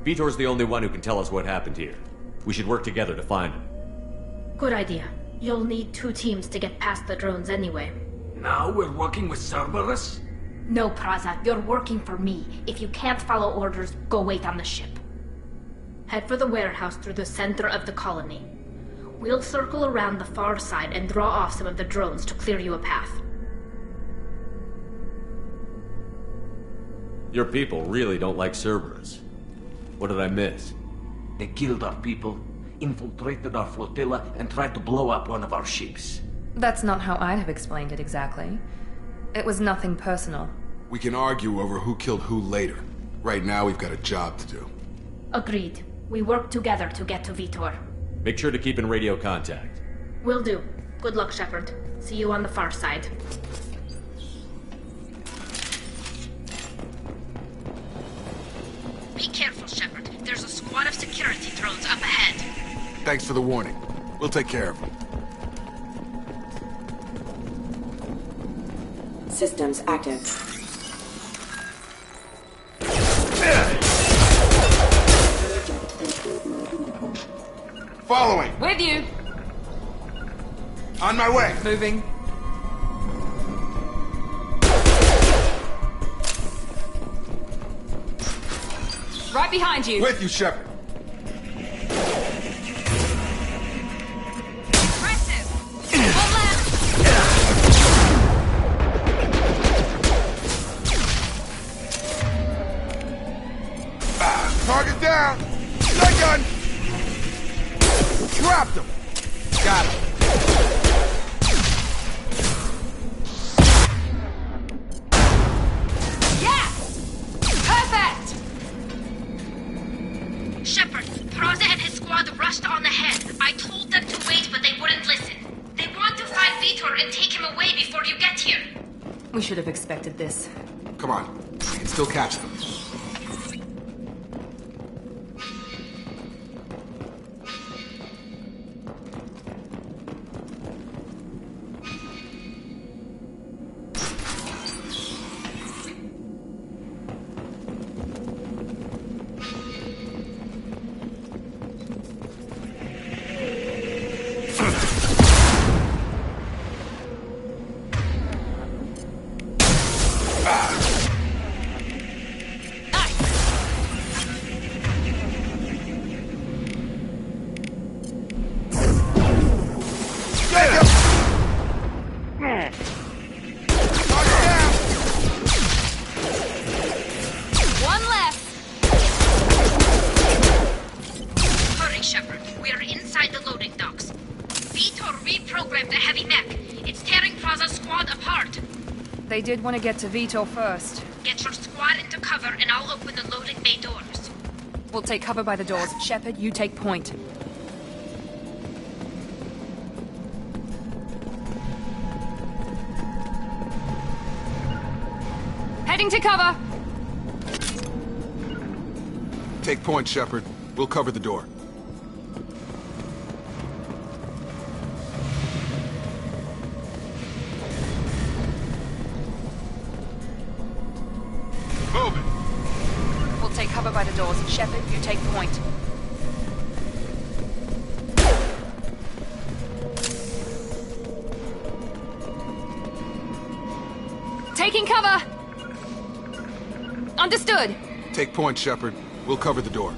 Vitor's the only one who can tell us what happened here. We should work together to find him. Good idea. You'll need 2 teams to get past the drones anyway. Now we're working with Cerberus? No, Praza, you're working for me. If you can't follow orders, go wait on the ship. Head for the warehouse through the center of the colony. We'll circle around the far side and draw off some of the drones to clear you a path. Your people really don't like Cerberus. What did I miss? They killed our people, infiltrated our flotilla, and tried to blow up one of our ships. That's not how I'd have explained it exactly. It was nothing personal. We can argue over who killed who later. Right now, we've got a job to do. Agreed. We work together to get to Vitor. Make sure to keep in radio contact. Will do. Good luck, Shepard. See you on the far side. Be careful, Shepard. There's a squad of security drones up ahead. Thanks for the warning. We'll take care of them. Systems active. Following! With you! On my way! Moving. Right behind you! With you, Shepard. Target down! Gun gun! Dropped him! Got him. Yeah! Perfect! Shepard, Praza and his squad rushed on ahead. I told them to wait, but they wouldn't listen. They want to find Vitor and take him away before you get here. We should have expected this. Come on. We can still catch them. They did want to get to Vitor first. Get your squad into cover and I'll open the loading bay doors. We'll take cover by the doors. Shepard, you take point. Heading to cover! Take point, Shepard. We'll cover the door. Moving. We'll take cover by the doors. Shepard, you take point. Taking cover! Understood. Take point, Shepard. We'll cover the door.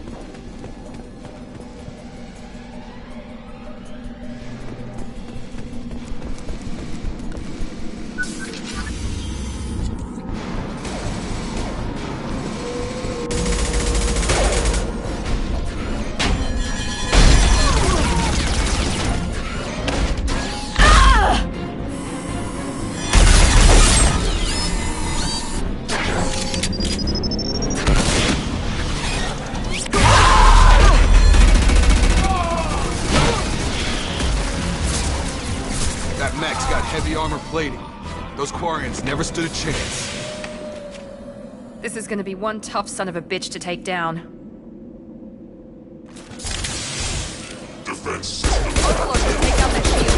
Plating. Those Quarians never stood a chance. This is gonna be one tough son of a bitch to take down. Defense. Overlord will take out that shield.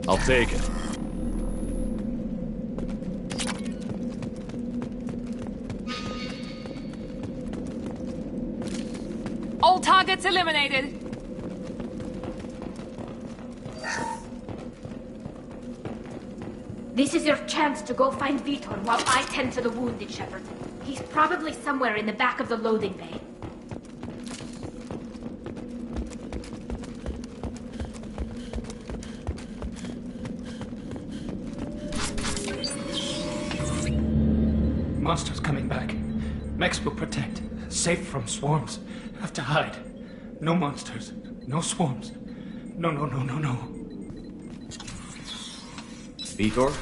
I'll take it. All targets eliminated. This is your chance to go find Vitor while I tend to the wounded, Shepard. He's probably somewhere in the back of the loading bay. Monsters coming back. Mechs will protect. Safe from swarms. Have to hide. No monsters. No swarms. No. Vitor?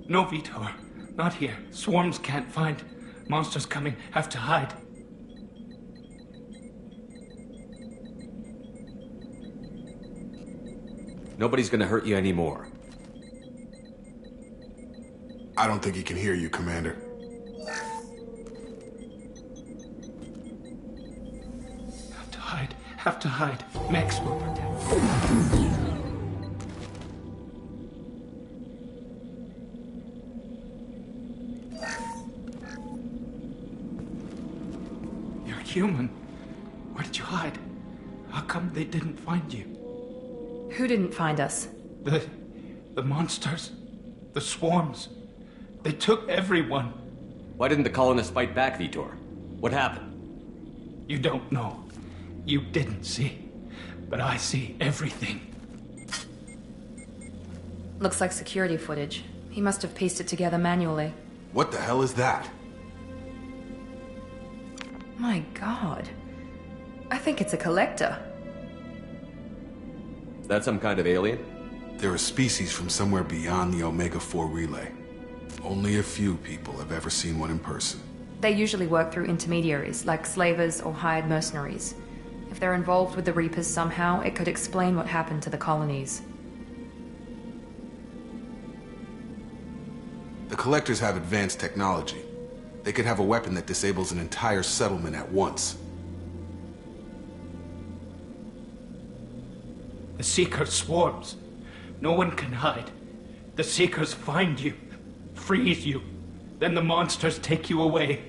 No Vitor. Not here. Swarms can't find. Monsters coming. Have to hide. Nobody's gonna hurt you anymore. I don't think he can hear you, Commander. Have to hide. Mechs will protect. You're human. Where did you hide? How come they didn't find you? Who didn't find us? The monsters. The swarms. They took everyone. Why didn't the colonists fight back, Vitor? What happened? You don't know. You didn't see. But I see everything. Looks like security footage. He must have pieced it together manually. What the hell is that? My God. I think it's a collector. Is that some kind of alien? They're a species from somewhere beyond the Omega-4 relay. Only a few people have ever seen one in person. They usually work through intermediaries, like slavers or hired mercenaries. If they're involved with the Reapers somehow, it could explain what happened to the colonies. The Collectors have advanced technology. They could have a weapon that disables an entire settlement at once. Seeker swarms. No one can hide. The Seekers find you, freeze you, then the monsters take you away.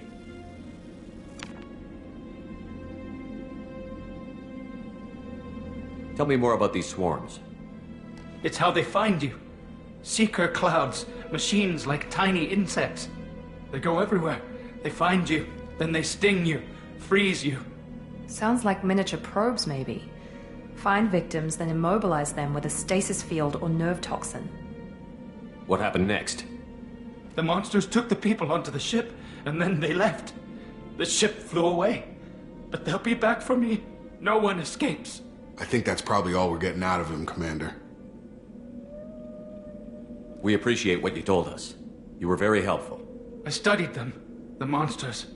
Tell me more about these swarms. It's how they find you. Seeker clouds, machines like tiny insects. They go everywhere. They find you, then they sting you, freeze you. Sounds like miniature probes, maybe. Find victims, then immobilize them with a stasis field or nerve toxin. What happened next? The monsters took the people onto the ship, and then they left. The ship flew away. But they'll be back for me. No one escapes. I think that's probably all we're getting out of him, Commander. We appreciate what you told us. You were very helpful. I studied them. The monsters.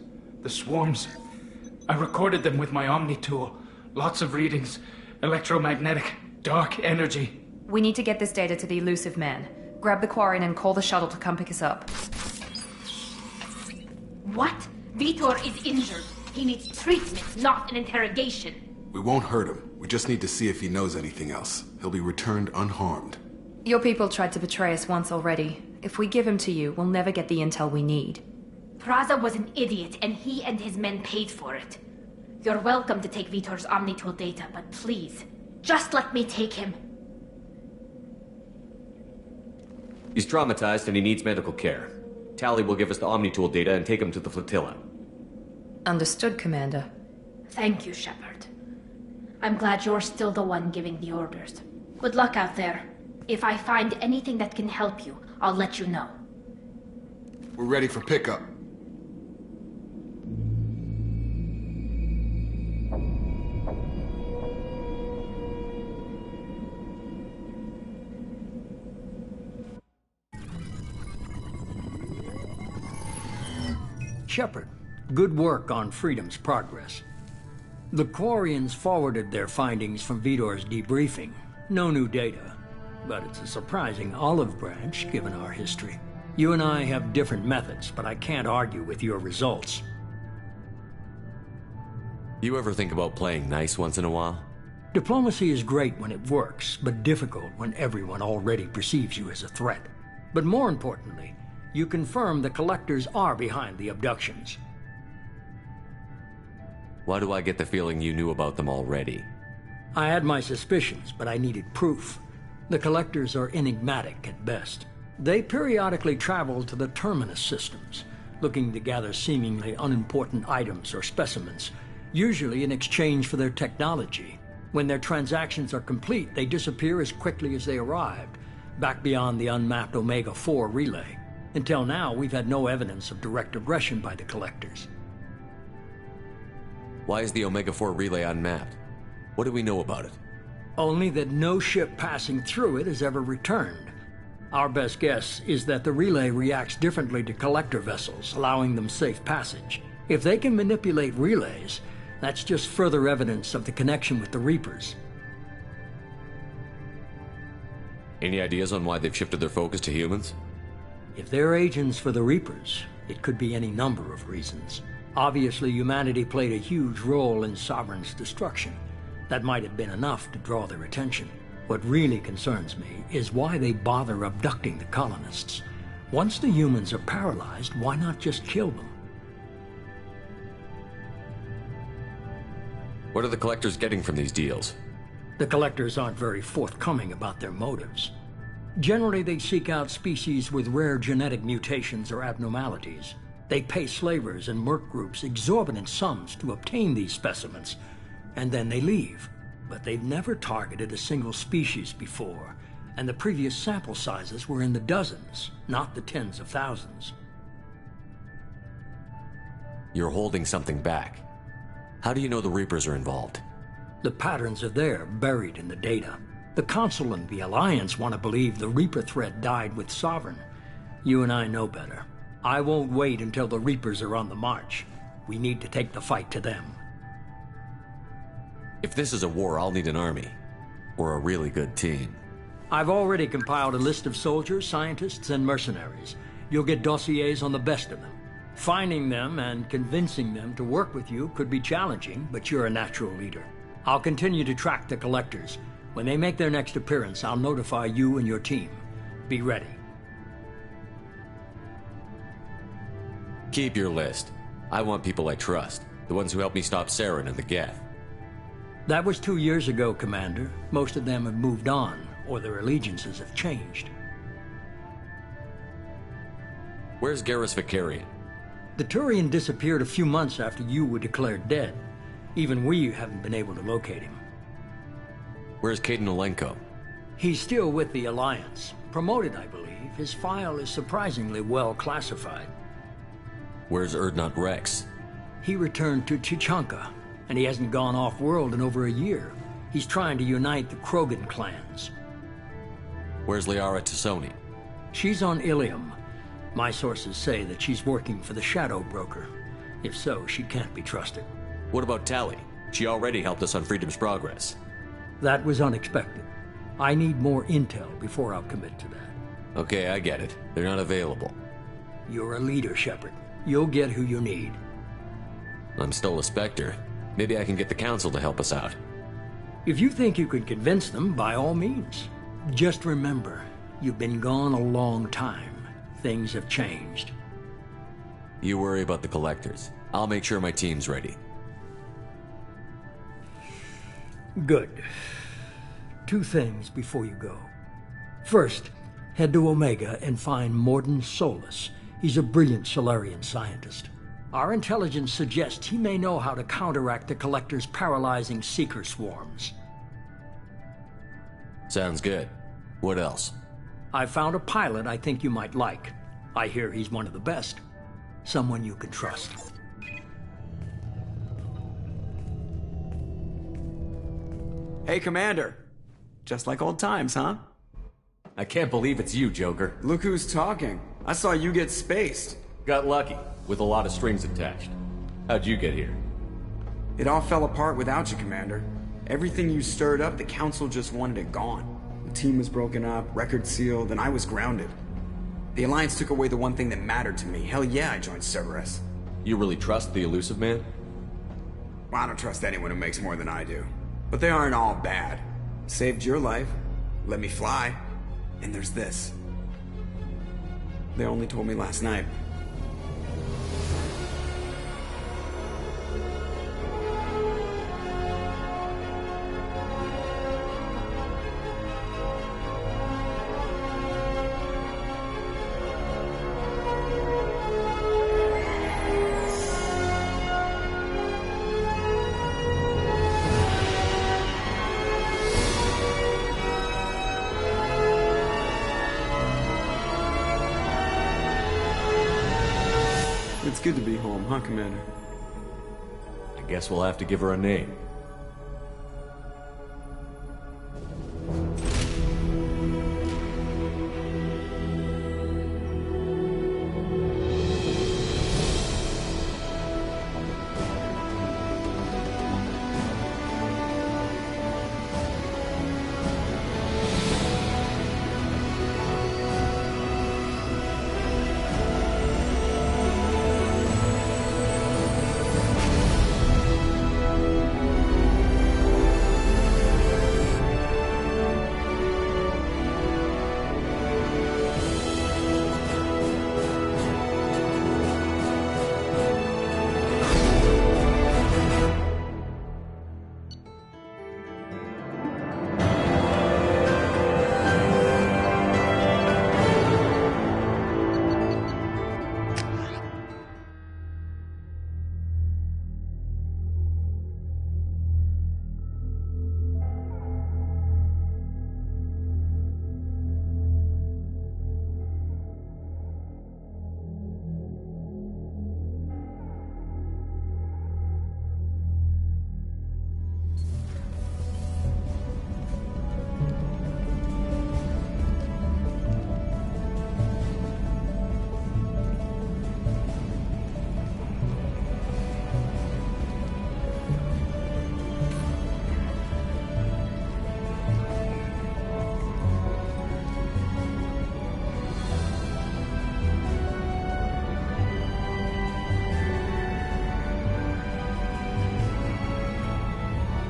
The swarms. I recorded them with my Omni tool. Lots of readings. Electromagnetic. Dark energy. We need to get this data to the elusive man. Grab the Quarian and call the shuttle to come pick us up. What? Vitor is injured. He needs treatment, not an interrogation. We won't hurt him. We just need to see if he knows anything else. He'll be returned unharmed. Your people tried to betray us once already. If we give him to you, we'll never get the intel we need. Praza was an idiot, and he and his men paid for it. You're welcome to take Vitor's Omnitool data, but please, just let me take him. He's traumatized and he needs medical care. Tally will give us the Omnitool data and take him to the flotilla. Understood, Commander. Thank you, Shepard. I'm glad you're still the one giving the orders. Good luck out there. If I find anything that can help you, I'll let you know. We're ready for pickup. Shepard, good work on Freedom's progress. The Quarians forwarded their findings from Vitor's debriefing. No new data, but it's a surprising olive branch given our history. You and I have different methods, but I can't argue with your results. You ever think about playing nice once in a while? Diplomacy is great when it works, but difficult when everyone already perceives you as a threat. But more importantly, you confirm the Collectors are behind the abductions. Why do I get the feeling you knew about them already? I had my suspicions, but I needed proof. The Collectors are enigmatic at best. They periodically travel to the Terminus systems, looking to gather seemingly unimportant items or specimens, usually in exchange for their technology. When their transactions are complete, they disappear as quickly as they arrived, back beyond the unmapped Omega-4 relay. Until now, we've had no evidence of direct aggression by the Collectors. Why is the Omega-4 relay unmapped? What do we know about it? Only that no ship passing through it has ever returned. Our best guess is that the relay reacts differently to Collector vessels, allowing them safe passage. If they can manipulate relays, that's just further evidence of the connection with the Reapers. Any ideas on why they've shifted their focus to humans? If they're agents for the Reapers, it could be any number of reasons. Obviously, humanity played a huge role in Sovereign's destruction. That might have been enough to draw their attention. What really concerns me is why they bother abducting the colonists. Once the humans are paralyzed, why not just kill them? What are the Collectors getting from these deals? The Collectors aren't very forthcoming about their motives. Generally, they seek out species with rare genetic mutations or abnormalities. They pay slavers and merc groups exorbitant sums to obtain these specimens, and then they leave. But they've never targeted a single species before, and the previous sample sizes were in the dozens, not the tens of thousands. You're holding something back. How do you know the Reapers are involved? The patterns are there, buried in the data. The Council and the Alliance want to believe the Reaper threat died with Sovereign. You and I know better. I won't wait until the Reapers are on the march. We need to take the fight to them. If this is a war, I'll need an army. Or a really good team. I've already compiled a list of soldiers, scientists, and mercenaries. You'll get dossiers on the best of them. Finding them and convincing them to work with you could be challenging, but you're a natural leader. I'll continue to track the Collectors. When they make their next appearance, I'll notify you and your team. Be ready. Keep your list. I want people I trust. The ones who helped me stop Saren and the Geth. That was 2 years ago, Commander. Most of them have moved on, or their allegiances have changed. Where's Garrus Vicarian? The Turian disappeared a few months after you were declared dead. Even we haven't been able to locate him. Where's Caden Olenko? He's still with the Alliance. Promoted, I believe. His file is surprisingly well classified. Where's Erdnot Rex? He returned to Chichanka, and he hasn't gone off-world in over a year. He's trying to unite the Krogan clans. Where's Liara Tassoni? She's on Ilium. My sources say that she's working for the Shadow Broker. If so, she can't be trusted. What about Tali? She already helped us on Freedom's Progress. That was unexpected. I need more intel before I'll commit to that. Okay, I get it. They're not available. You're a leader, Shepard. You'll get who you need. I'm still a Spectre. Maybe I can get the Council to help us out. If you think you can convince them, by all means. Just remember, you've been gone a long time. Things have changed. You worry about the Collectors. I'll make sure my team's ready. Good. 2 things before you go. First, head to Omega and find Mordin Solus. He's a brilliant Solarian scientist. Our intelligence suggests he may know how to counteract the Collector's paralyzing Seeker swarms. Sounds good. What else? I found a pilot I think you might like. I hear he's one of the best. Someone you can trust. Hey, Commander. Just like old times, huh? I can't believe it's you, Joker. Look who's talking. I saw you get spaced. Got lucky, with a lot of strings attached. How'd you get here? It all fell apart without you, Commander. Everything you stirred up, the Council just wanted it gone. The team was broken up, record sealed, and I was grounded. The Alliance took away the one thing that mattered to me. Hell yeah, I joined Cerberus. You really trust the Elusive Man? Well, I don't trust anyone who makes more than I do. But they aren't all bad. Saved your life, let me fly, and there's this. They only told me last night. It's good to be home, huh, Commander? I guess we'll have to give her a name.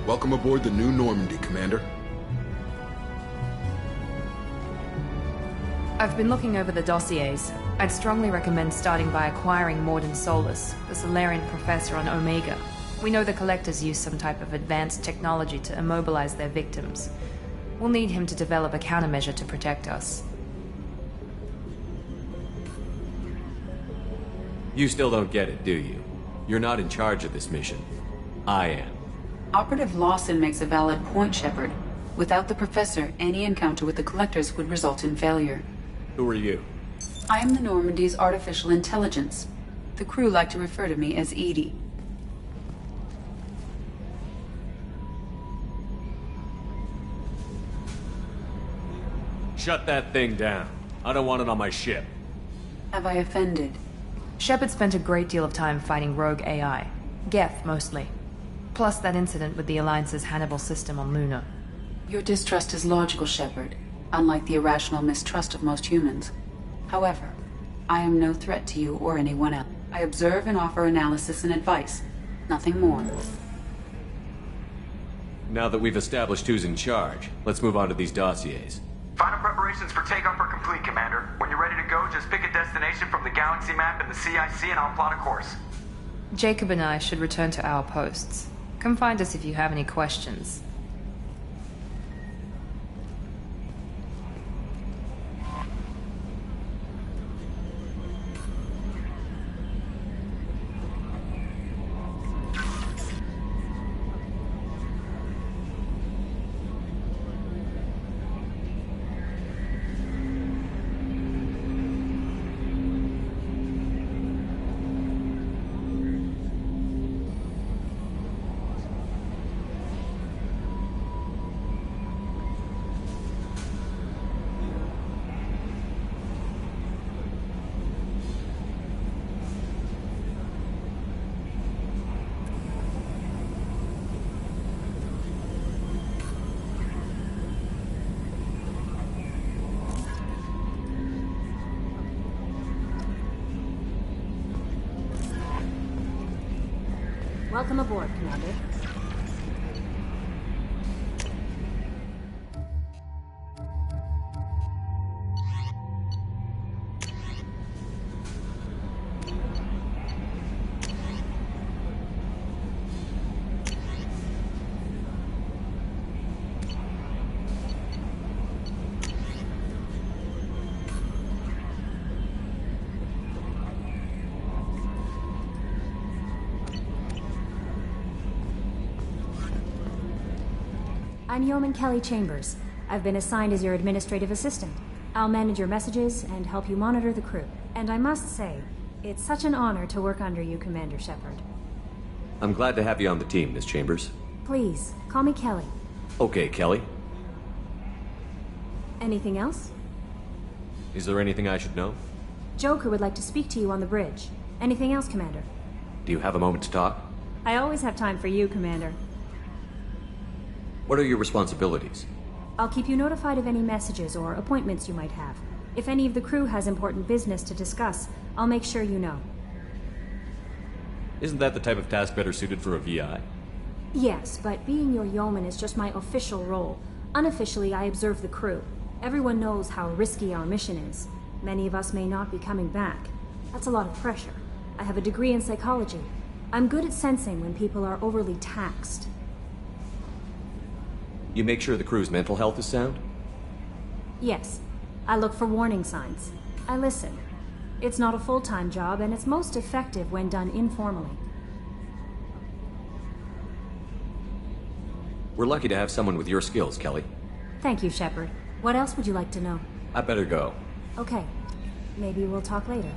Welcome aboard the new Normandy, Commander. I've been looking over the dossiers. I'd strongly recommend starting by acquiring Morden Solus, the Solarian professor on Omega. We know the Collectors use some type of advanced technology to immobilize their victims. We'll need him to develop a countermeasure to protect us. You still don't get it, do you? You're not in charge of this mission. I am. Operative Lawson makes a valid point, Shepard. Without the Professor, any encounter with the Collectors would result in failure. Who are you? I am the Normandy's artificial intelligence. The crew like to refer to me as Edie. Shut that thing down. I don't want it on my ship. Have I offended? Shepard spent a great deal of time fighting rogue AI. Geth, mostly. Plus that incident with the Alliance's Hannibal system on Luna. Your distrust is logical, Shepard, unlike the irrational mistrust of most humans. However, I am no threat to you or anyone else. I observe and offer analysis and advice. Nothing more. Now that we've established who's in charge, let's move on to these dossiers. Final preparations for takeoff are complete, Commander. When you're ready to go, just pick a destination from the galaxy map and the CIC and I'll plot a course. Jacob and I should return to our posts. Come find us if you have any questions. Welcome aboard, Commander. I'm Yeoman Kelly Chambers. I've been assigned as your administrative assistant. I'll manage your messages and help you monitor the crew. And I must say, it's such an honor to work under you, Commander Shepard. I'm glad to have you on the team, Miss Chambers. Please, call me Kelly. Okay, Kelly. Anything else? Is there anything I should know? Joker would like to speak to you on the bridge. Anything else, Commander? Do you have a moment to talk? I always have time for you, Commander. What are your responsibilities? I'll keep you notified of any messages or appointments you might have. If any of the crew has important business to discuss, I'll make sure you know. Isn't that the type of task better suited for a VI? Yes, but being your yeoman is just my official role. Unofficially, I observe the crew. Everyone knows how risky our mission is. Many of us may not be coming back. That's a lot of pressure. I have a degree in psychology. I'm good at sensing when people are overly taxed. You make sure the crew's mental health is sound? Yes. I look for warning signs. I listen. It's not a full-time job, and it's most effective when done informally. We're lucky to have someone with your skills, Kelly. Thank you, Shepard. What else would you like to know? I better go. Okay. Maybe we'll talk later.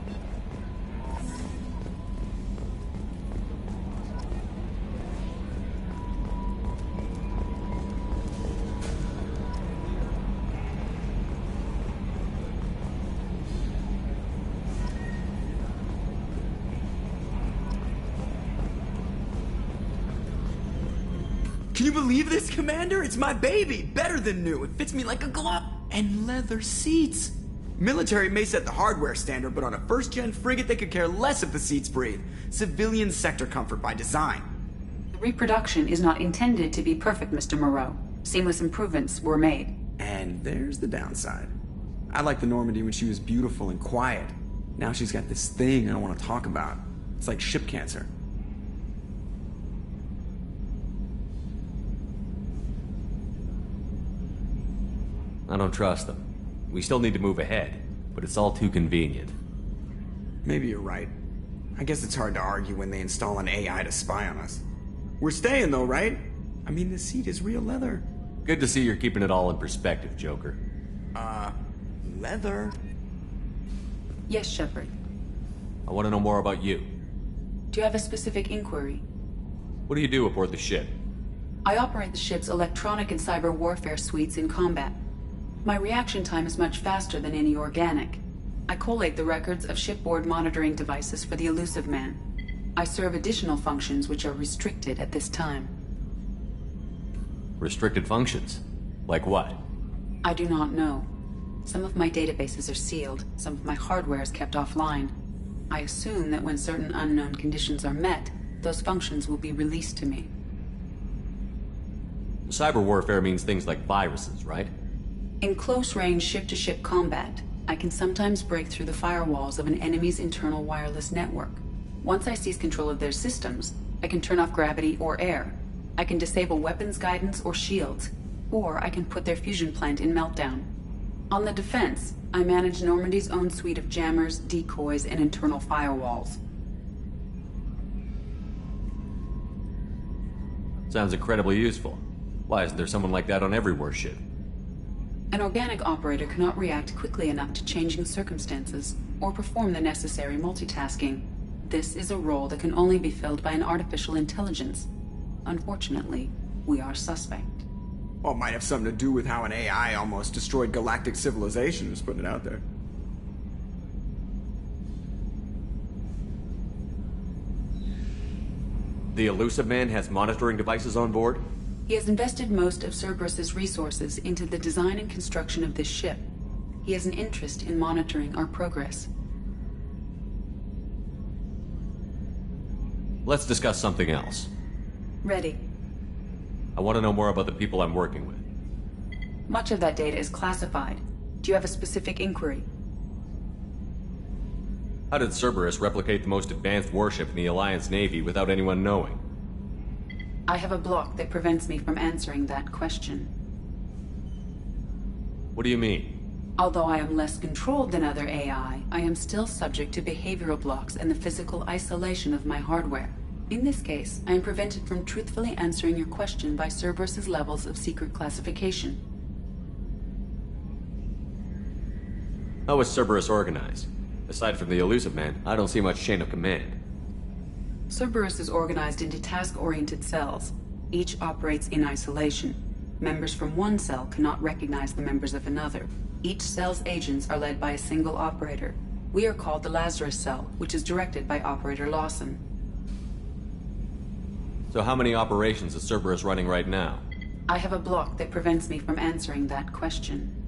Can you believe this, Commander? It's my baby! Better than new. It fits me like a glove. And leather seats. Military may set the hardware standard, but on a first-gen frigate, they could care less if the seats breathe. Civilian sector comfort by design. The reproduction is not intended to be perfect, Mr. Moreau. Seamless improvements were made. And there's the downside. I liked the Normandy when she was beautiful and quiet. Now she's got this thing I don't want to talk about. It's like ship cancer. I don't trust them. We still need to move ahead, but it's all too convenient. Maybe you're right. I guess it's hard to argue when they install an AI to spy on us. We're staying though, right? I mean, the seat is real leather. Good to see you're keeping it all in perspective, Joker. Leather? Yes, Shepard. I want to know more about you. Do you have a specific inquiry? What do you do aboard the ship? I operate the ship's electronic and cyber warfare suites in combat. My reaction time is much faster than any organic. I collate the records of shipboard monitoring devices for the Elusive Man. I serve additional functions which are restricted at this time. Restricted functions? Like what? I do not know. Some of my databases are sealed, some of my hardware is kept offline. I assume that when certain unknown conditions are met, those functions will be released to me. Cyber warfare means things like viruses, right? In close-range ship-to-ship combat, I can sometimes break through the firewalls of an enemy's internal wireless network. Once I seize control of their systems, I can turn off gravity or air. I can disable weapons guidance or shields, or I can put their fusion plant in meltdown. On the defense, I manage Normandy's own suite of jammers, decoys, and internal firewalls. Sounds incredibly useful. Why isn't there someone like that on every warship? An organic operator cannot react quickly enough to changing circumstances, or perform the necessary multitasking. This is a role that can only be filled by an artificial intelligence. Unfortunately, we are suspect. Well, it might have something to do with how an AI almost destroyed galactic civilization, just putting it out there. The Elusive Man has monitoring devices on board? He has invested most of Cerberus's resources into the design and construction of this ship. He has an interest in monitoring our progress. Let's discuss something else. Ready. I want to know more about the people I'm working with. Much of that data is classified. Do you have a specific inquiry? How did Cerberus replicate the most advanced warship in the Alliance Navy without anyone knowing? I have a block that prevents me from answering that question. What do you mean? Although I am less controlled than other AI, I am still subject to behavioral blocks and the physical isolation of my hardware. In this case, I am prevented from truthfully answering your question by Cerberus's levels of secret classification. How is Cerberus organized? Aside from the Elusive Man, I don't see much chain of command. Cerberus is organized into task-oriented cells. Each operates in isolation. Members from one cell cannot recognize the members of another. Each cell's agents are led by a single operator. We are called the Lazarus Cell, which is directed by Operator Lawson. So how many operations is Cerberus running right now? I have a block that prevents me from answering that question.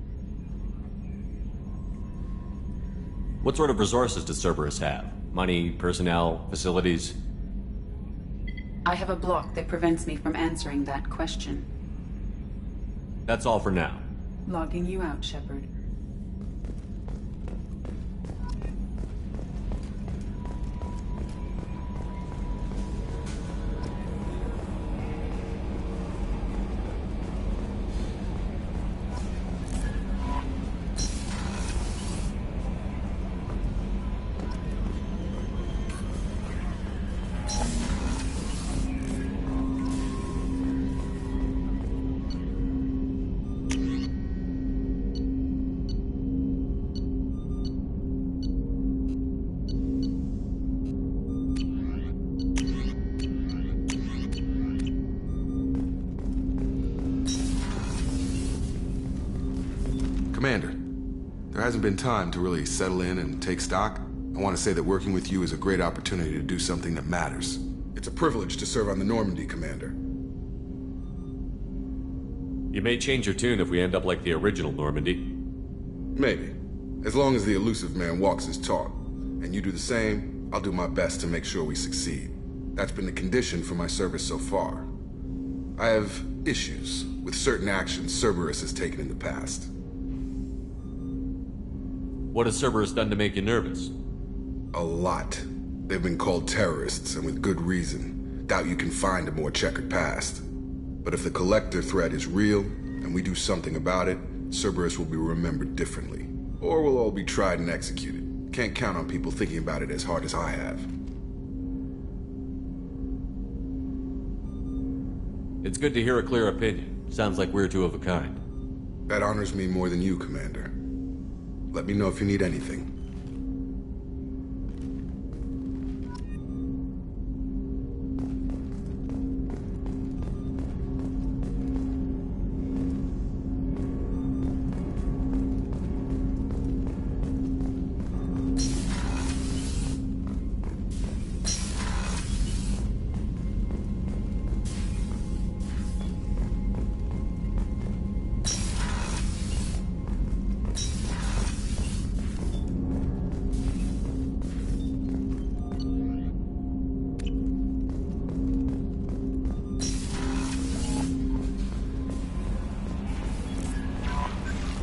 What sort of resources does Cerberus have? Money, personnel, facilities? I have a block that prevents me from answering that question. That's all for now. Logging you out, Shepard. Commander, there hasn't been time to really settle in and take stock. I want to say that working with you is a great opportunity to do something that matters. It's a privilege to serve on the Normandy, Commander. You may change your tune if we end up like the original Normandy. Maybe. As long as the Elusive Man walks his talk. And you do the same, I'll do my best to make sure we succeed. That's been the condition for my service so far. I have issues with certain actions Cerberus has taken in the past. What has Cerberus done to make you nervous? A lot. They've been called terrorists, and with good reason. Doubt you can find a more checkered past. But if the Collector threat is real, and we do something about it, Cerberus will be remembered differently. Or we'll all be tried and executed. Can't count on people thinking about it as hard as I have. It's good to hear a clear opinion. Sounds like we're two of a kind. That honors me more than you, Commander. Let me know if you need anything.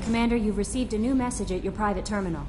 Commander, you've received a new message at your private terminal.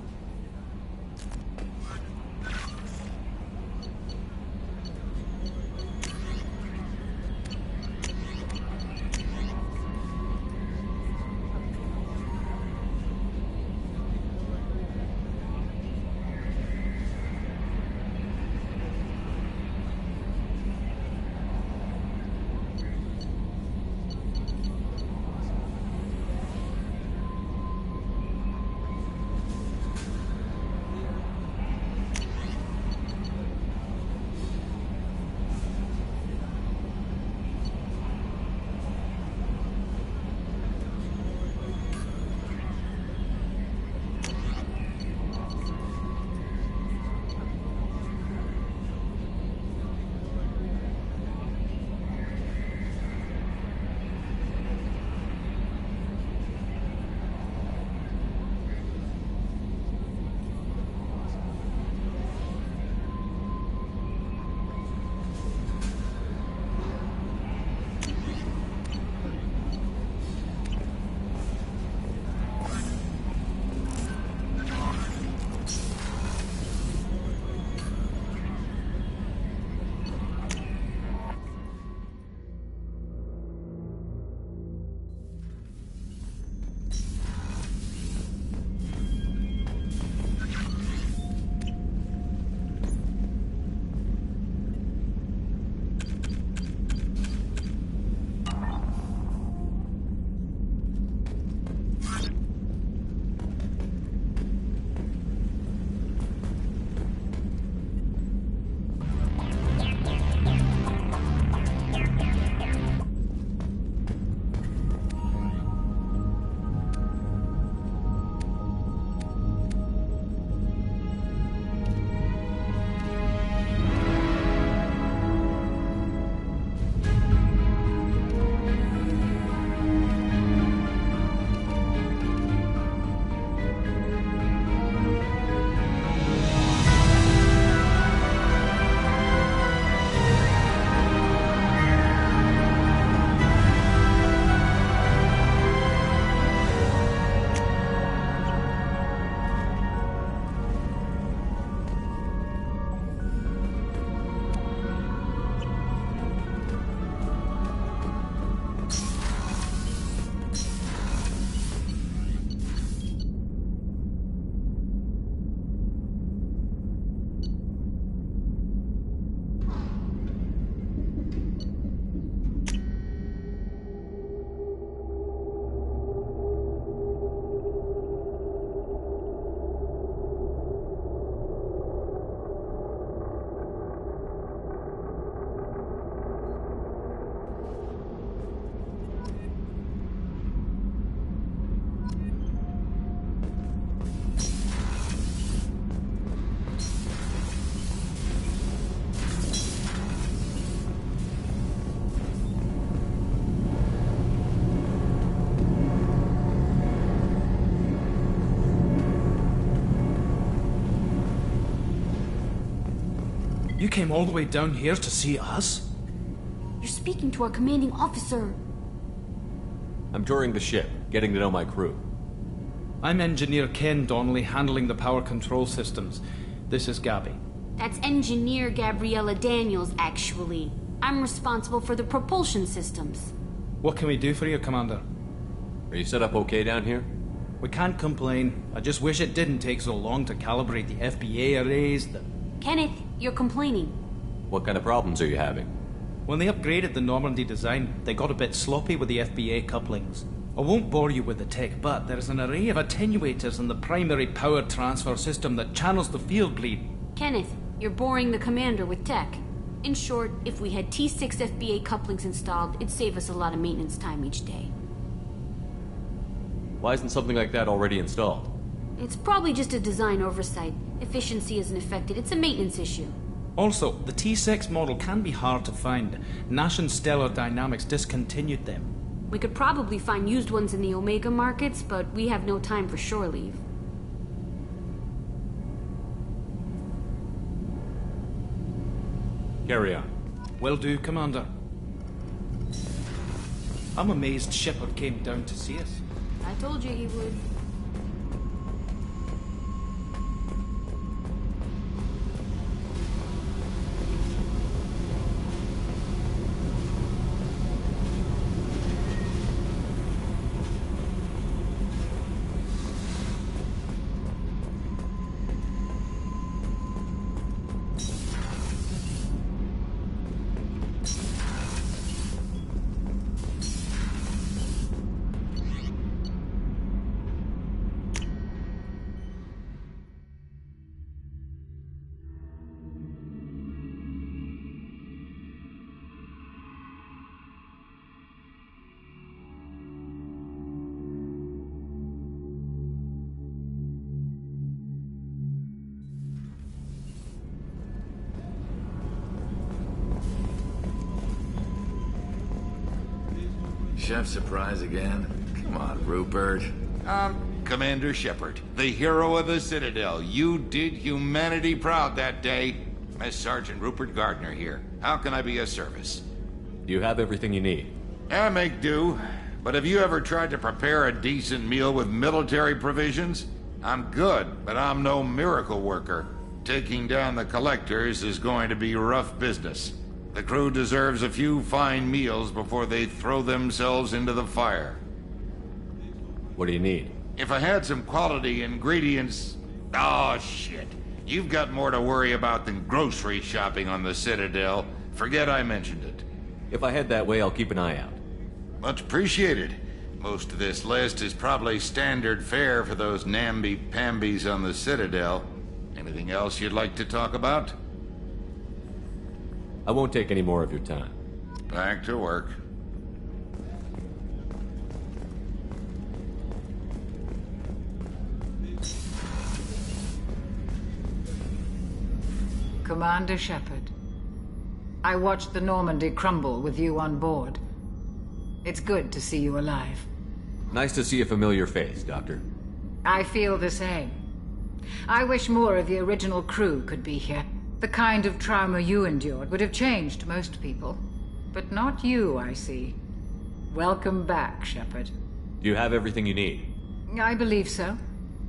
You came all the way down here to see us? You're speaking to our commanding officer. I'm touring the ship, getting to know my crew. I'm Engineer Ken Donnelly, handling the power control systems. This is Gabby. That's Engineer Gabriella Daniels, actually. I'm responsible for the propulsion systems. What can we do for you, Commander? Are you set up okay down here? We can't complain. I just wish it didn't take so long to calibrate the FBA arrays. Kenneth, you're complaining. What kind of problems are you having? When they upgraded the Normandy design, they got a bit sloppy with the FBA couplings. I won't bore you with the tech, but there's an array of attenuators in the primary power transfer system that channels the field bleed. Kenneth, you're boring the commander with tech. In short, if we had T6 FBA couplings installed, it'd save us a lot of maintenance time each day. Why isn't something like that already installed? It's probably just a design oversight. Efficiency isn't affected. It's a maintenance issue. Also, the T6 model can be hard to find. Nash and Stellar Dynamics discontinued them. We could probably find used ones in the Omega markets, but we have no time for shore leave. Carry on. Will do, Commander. I'm amazed Shepard came down to see us. I told you he would. Chef surprise again? Come on, Rupert. Commander Shepard, the hero of the Citadel. You did humanity proud that day. Mess Sergeant Rupert Gardner here. How can I be of service? Do you have everything you need? I make do. But have you ever tried to prepare a decent meal with military provisions? I'm good, but I'm no miracle worker. Taking down the collectors is going to be rough business. The crew deserves a few fine meals before they throw themselves into the fire. What do you need? If I had some quality ingredients... Oh, shit. You've got more to worry about than grocery shopping on the Citadel. Forget I mentioned it. If I head that way, I'll keep an eye out. Much appreciated. Most of this list is probably standard fare for those namby-pambies on the Citadel. Anything else you'd like to talk about? I won't take any more of your time. Back to work. Commander Shepard, I watched the Normandy crumble with you on board. It's good to see you alive. Nice to see a familiar face, Doctor. I feel the same. I wish more of the original crew could be here. The kind of trauma you endured would have changed most people. But not you, I see. Welcome back, Shepard. Do you have everything you need? I believe so.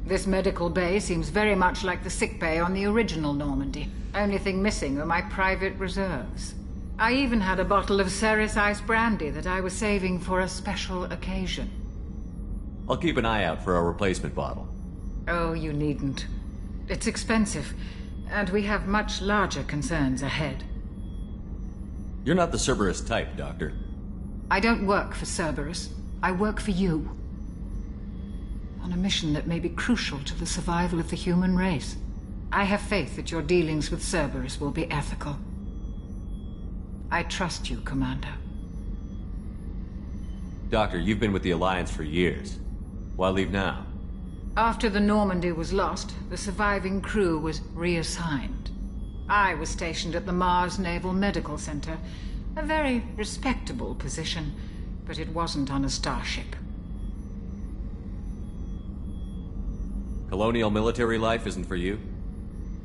This medical bay seems very much like the sick bay on the original Normandy. Only thing missing are my private reserves. I even had a bottle of Ceres Ice Brandy that I was saving for a special occasion. I'll keep an eye out for a replacement bottle. Oh, you needn't. It's expensive. And we have much larger concerns ahead. You're not the Cerberus type, Doctor. I don't work for Cerberus. I work for you. On a mission that may be crucial to the survival of the human race. I have faith that your dealings with Cerberus will be ethical. I trust you, Commander. Doctor, you've been with the Alliance for years. Why leave now? After the Normandy was lost, the surviving crew was reassigned. I was stationed at the Mars Naval Medical Center, a very respectable position, but it wasn't on a starship. Colonial military life isn't for you?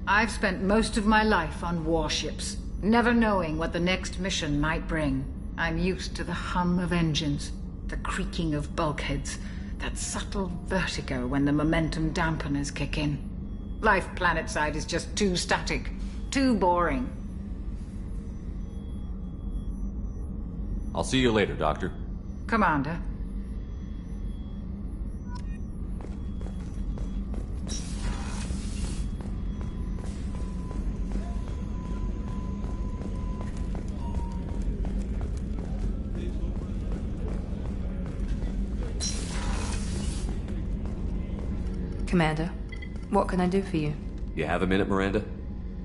I've spent most of my life on warships, never knowing what the next mission might bring. I'm used to the hum of engines, the creaking of bulkheads, That subtle vertigo when the momentum dampeners kick in. Life planetside is just too static, too boring. I'll see you later, Doctor. Commander. Commander, what can I do for you? You have a minute, Miranda?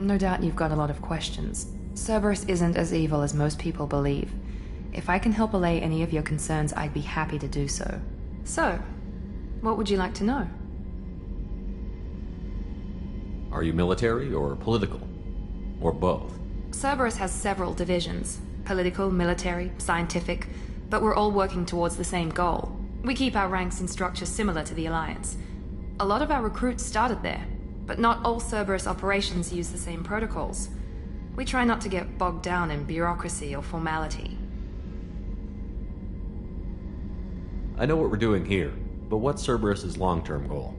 No doubt you've got a lot of questions. Cerberus isn't as evil as most people believe. If I can help allay any of your concerns, I'd be happy to do so. So, what would you like to know? Are you military or political? Or both? Cerberus has several divisions. Political, military, scientific, but we're all working towards the same goal. We keep our ranks and structure similar to the Alliance. A lot of our recruits started there, but not all Cerberus operations use the same protocols. We try not to get bogged down in bureaucracy or formality. I know what we're doing here, but what's Cerberus's long-term goal?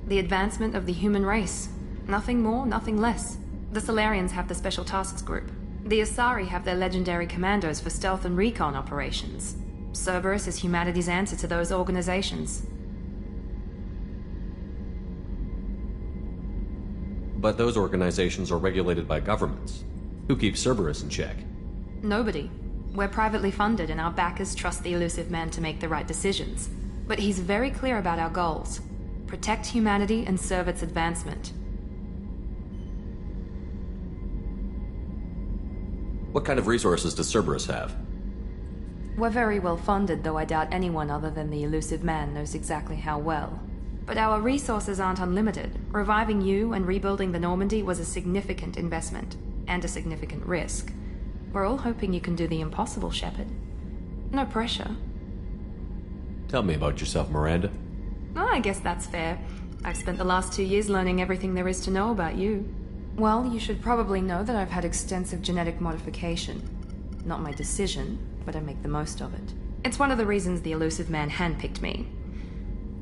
The advancement of the human race. Nothing more, nothing less. The Solarians have the Special Tasks Group. The Asari have their legendary commandos for stealth and recon operations. Cerberus is humanity's answer to those organizations. But those organizations are regulated by governments. Who keeps Cerberus in check? Nobody. We're privately funded and our backers trust the elusive man to make the right decisions. But he's very clear about our goals. Protect humanity and serve its advancement. What kind of resources does Cerberus have? We're very well funded, though I doubt anyone other than the elusive man knows exactly how well. But our resources aren't unlimited. Reviving you and rebuilding the Normandy was a significant investment, and a significant risk. We're all hoping you can do the impossible, Shepard. No pressure. Tell me about yourself, Miranda. Oh, I guess that's fair. I've spent the last 2 years learning everything there is to know about you. Well, you should probably know that I've had extensive genetic modification. Not my decision, but I make the most of it. It's one of the reasons the elusive man handpicked me.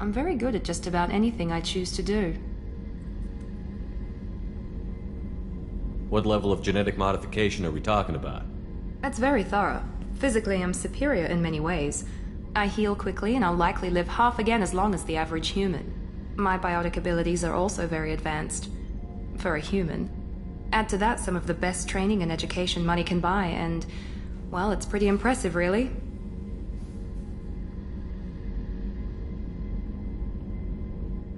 I'm very good at just about anything I choose to do. What level of genetic modification are we talking about? That's very thorough. Physically, I'm superior in many ways. I heal quickly, and I'll likely live half again as long as the average human. My biotic abilities are also very advanced. For a human. Add to that some of the best training and education money can buy, and, well, it's pretty impressive, really.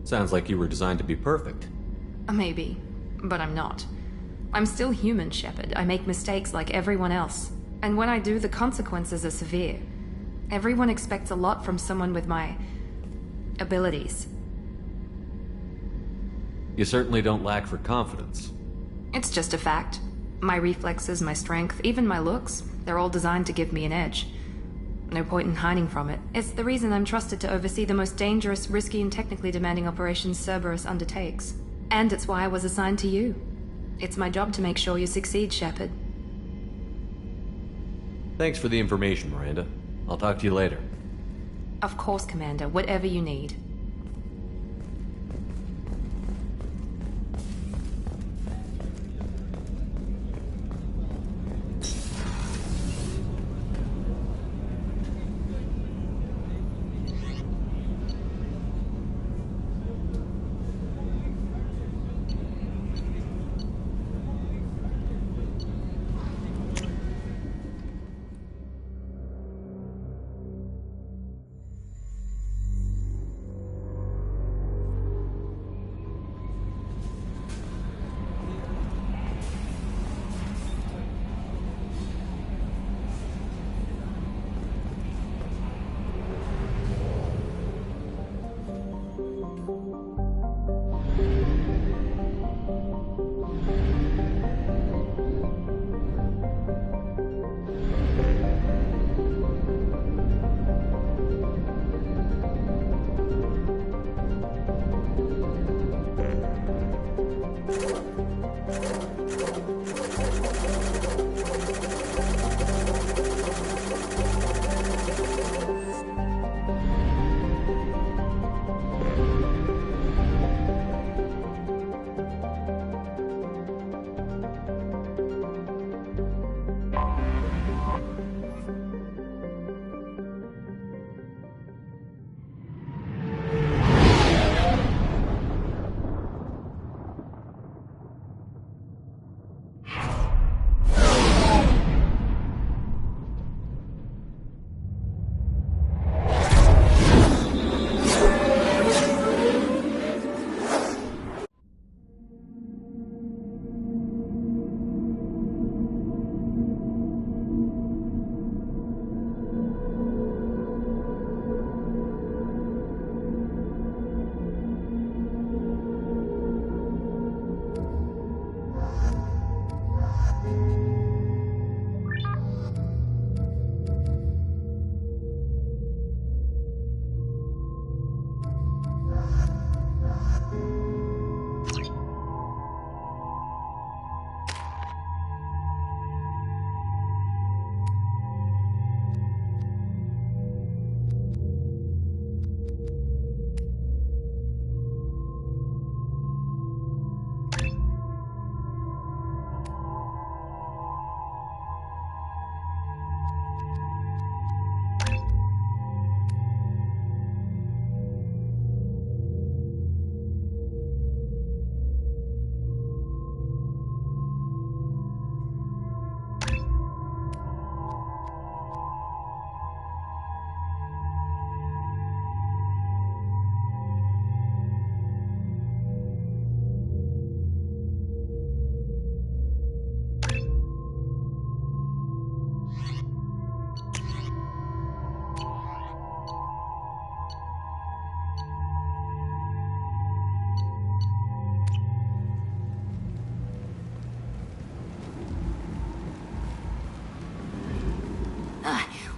Sounds like you were designed to be perfect. Maybe, but I'm not. I'm still human, Shepard. I make mistakes like everyone else. And when I do, the consequences are severe. Everyone expects a lot from someone with my abilities. You certainly don't lack for confidence. It's just a fact. My reflexes, my strength, even my looks, they're all designed to give me an edge. No point in hiding from it. It's the reason I'm trusted to oversee the most dangerous, risky, and technically demanding operations Cerberus undertakes. And it's why I was assigned to you. It's my job to make sure you succeed, Shepard. Thanks for the information, Miranda. I'll talk to you later. Of course, Commander. Whatever you need.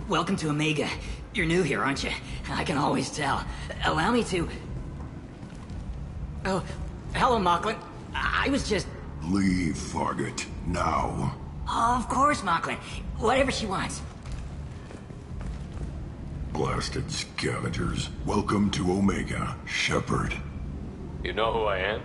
Welcome to Omega. You're new here, aren't you? I can always tell. Allow me to... Oh, hello, Mocklin. I was just... Leave, Fargate. Now. Oh, of course, Mocklin. Whatever she wants. Blasted scavengers. Welcome to Omega, Shepard. You know who I am?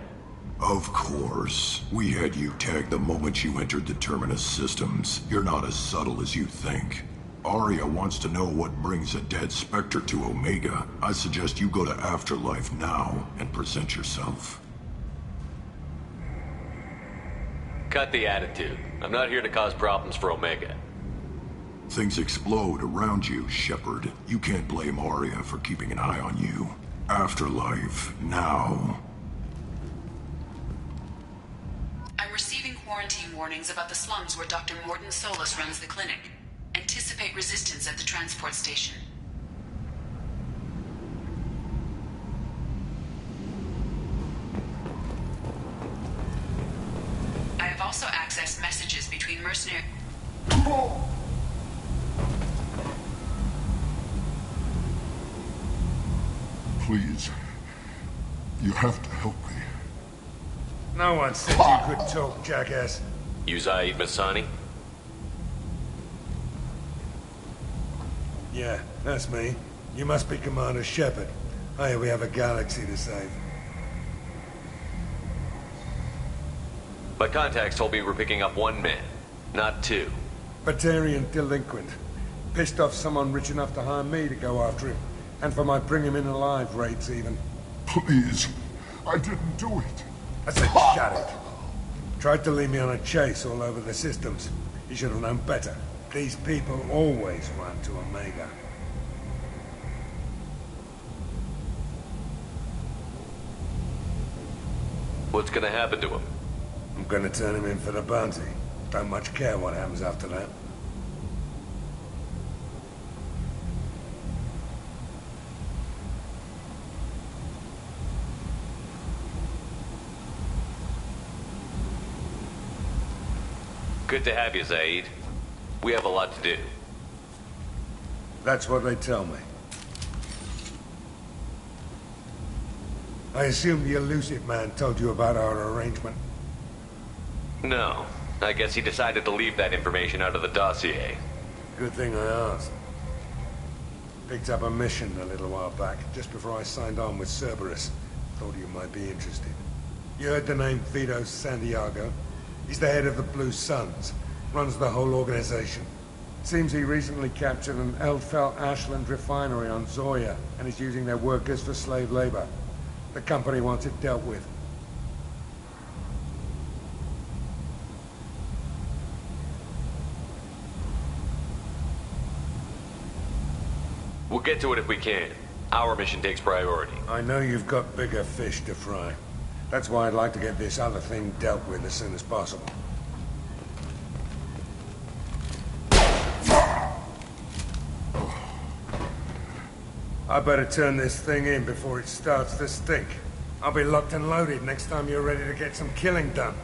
Of course. We had you tagged the moment you entered the Terminus systems. You're not as subtle as you think. Arya wants to know what brings a dead Spectre to Omega. I suggest you go to Afterlife now and present yourself. Cut the attitude. I'm not here to cause problems for Omega. Things explode around you, Shepard. You can't blame Arya for keeping an eye on you. Afterlife, now. I'm receiving quarantine warnings about the slums where Dr. Mordin Solus runs the clinic. Anticipate resistance at the transport station. I have also accessed messages between mercenary... Please. You have to help me. No one said you could talk, jackass. You Zaid Masani? Yeah, that's me. You must be Commander Shepard. Hey, we have a galaxy to save. My contacts told me we're picking up 1 man, not 2. Batarian delinquent. Pissed off someone rich enough to hire me to go after him. And for my bring him in alive rates, even. Please. I didn't do it. I said shut it. Tried to lead me on a chase all over the systems. You should have known better. These people always run to Omega. What's gonna happen to him? I'm gonna turn him in for the bounty. Don't much care what happens after that. Good to have you, Zaid. We have a lot to do. That's what they tell me. I assume the elusive man told you about our arrangement. No. I guess he decided to leave that information out of the dossier. Good thing I asked. Picked up a mission a little while back, just before I signed on with Cerberus. Thought you might be interested. You heard the name Vito Santiago? He's the head of the Blue Suns. Runs the whole organization. Seems he recently captured an Eldfell Ashland refinery on Zoya and is using their workers for slave labor. The company wants it dealt with. We'll get to it if we can. Our mission takes priority. I know you've got bigger fish to fry. That's why I'd like to get this other thing dealt with as soon as possible. I better turn this thing in before it starts to stink. I'll be locked and loaded next time you're ready to get some killing done.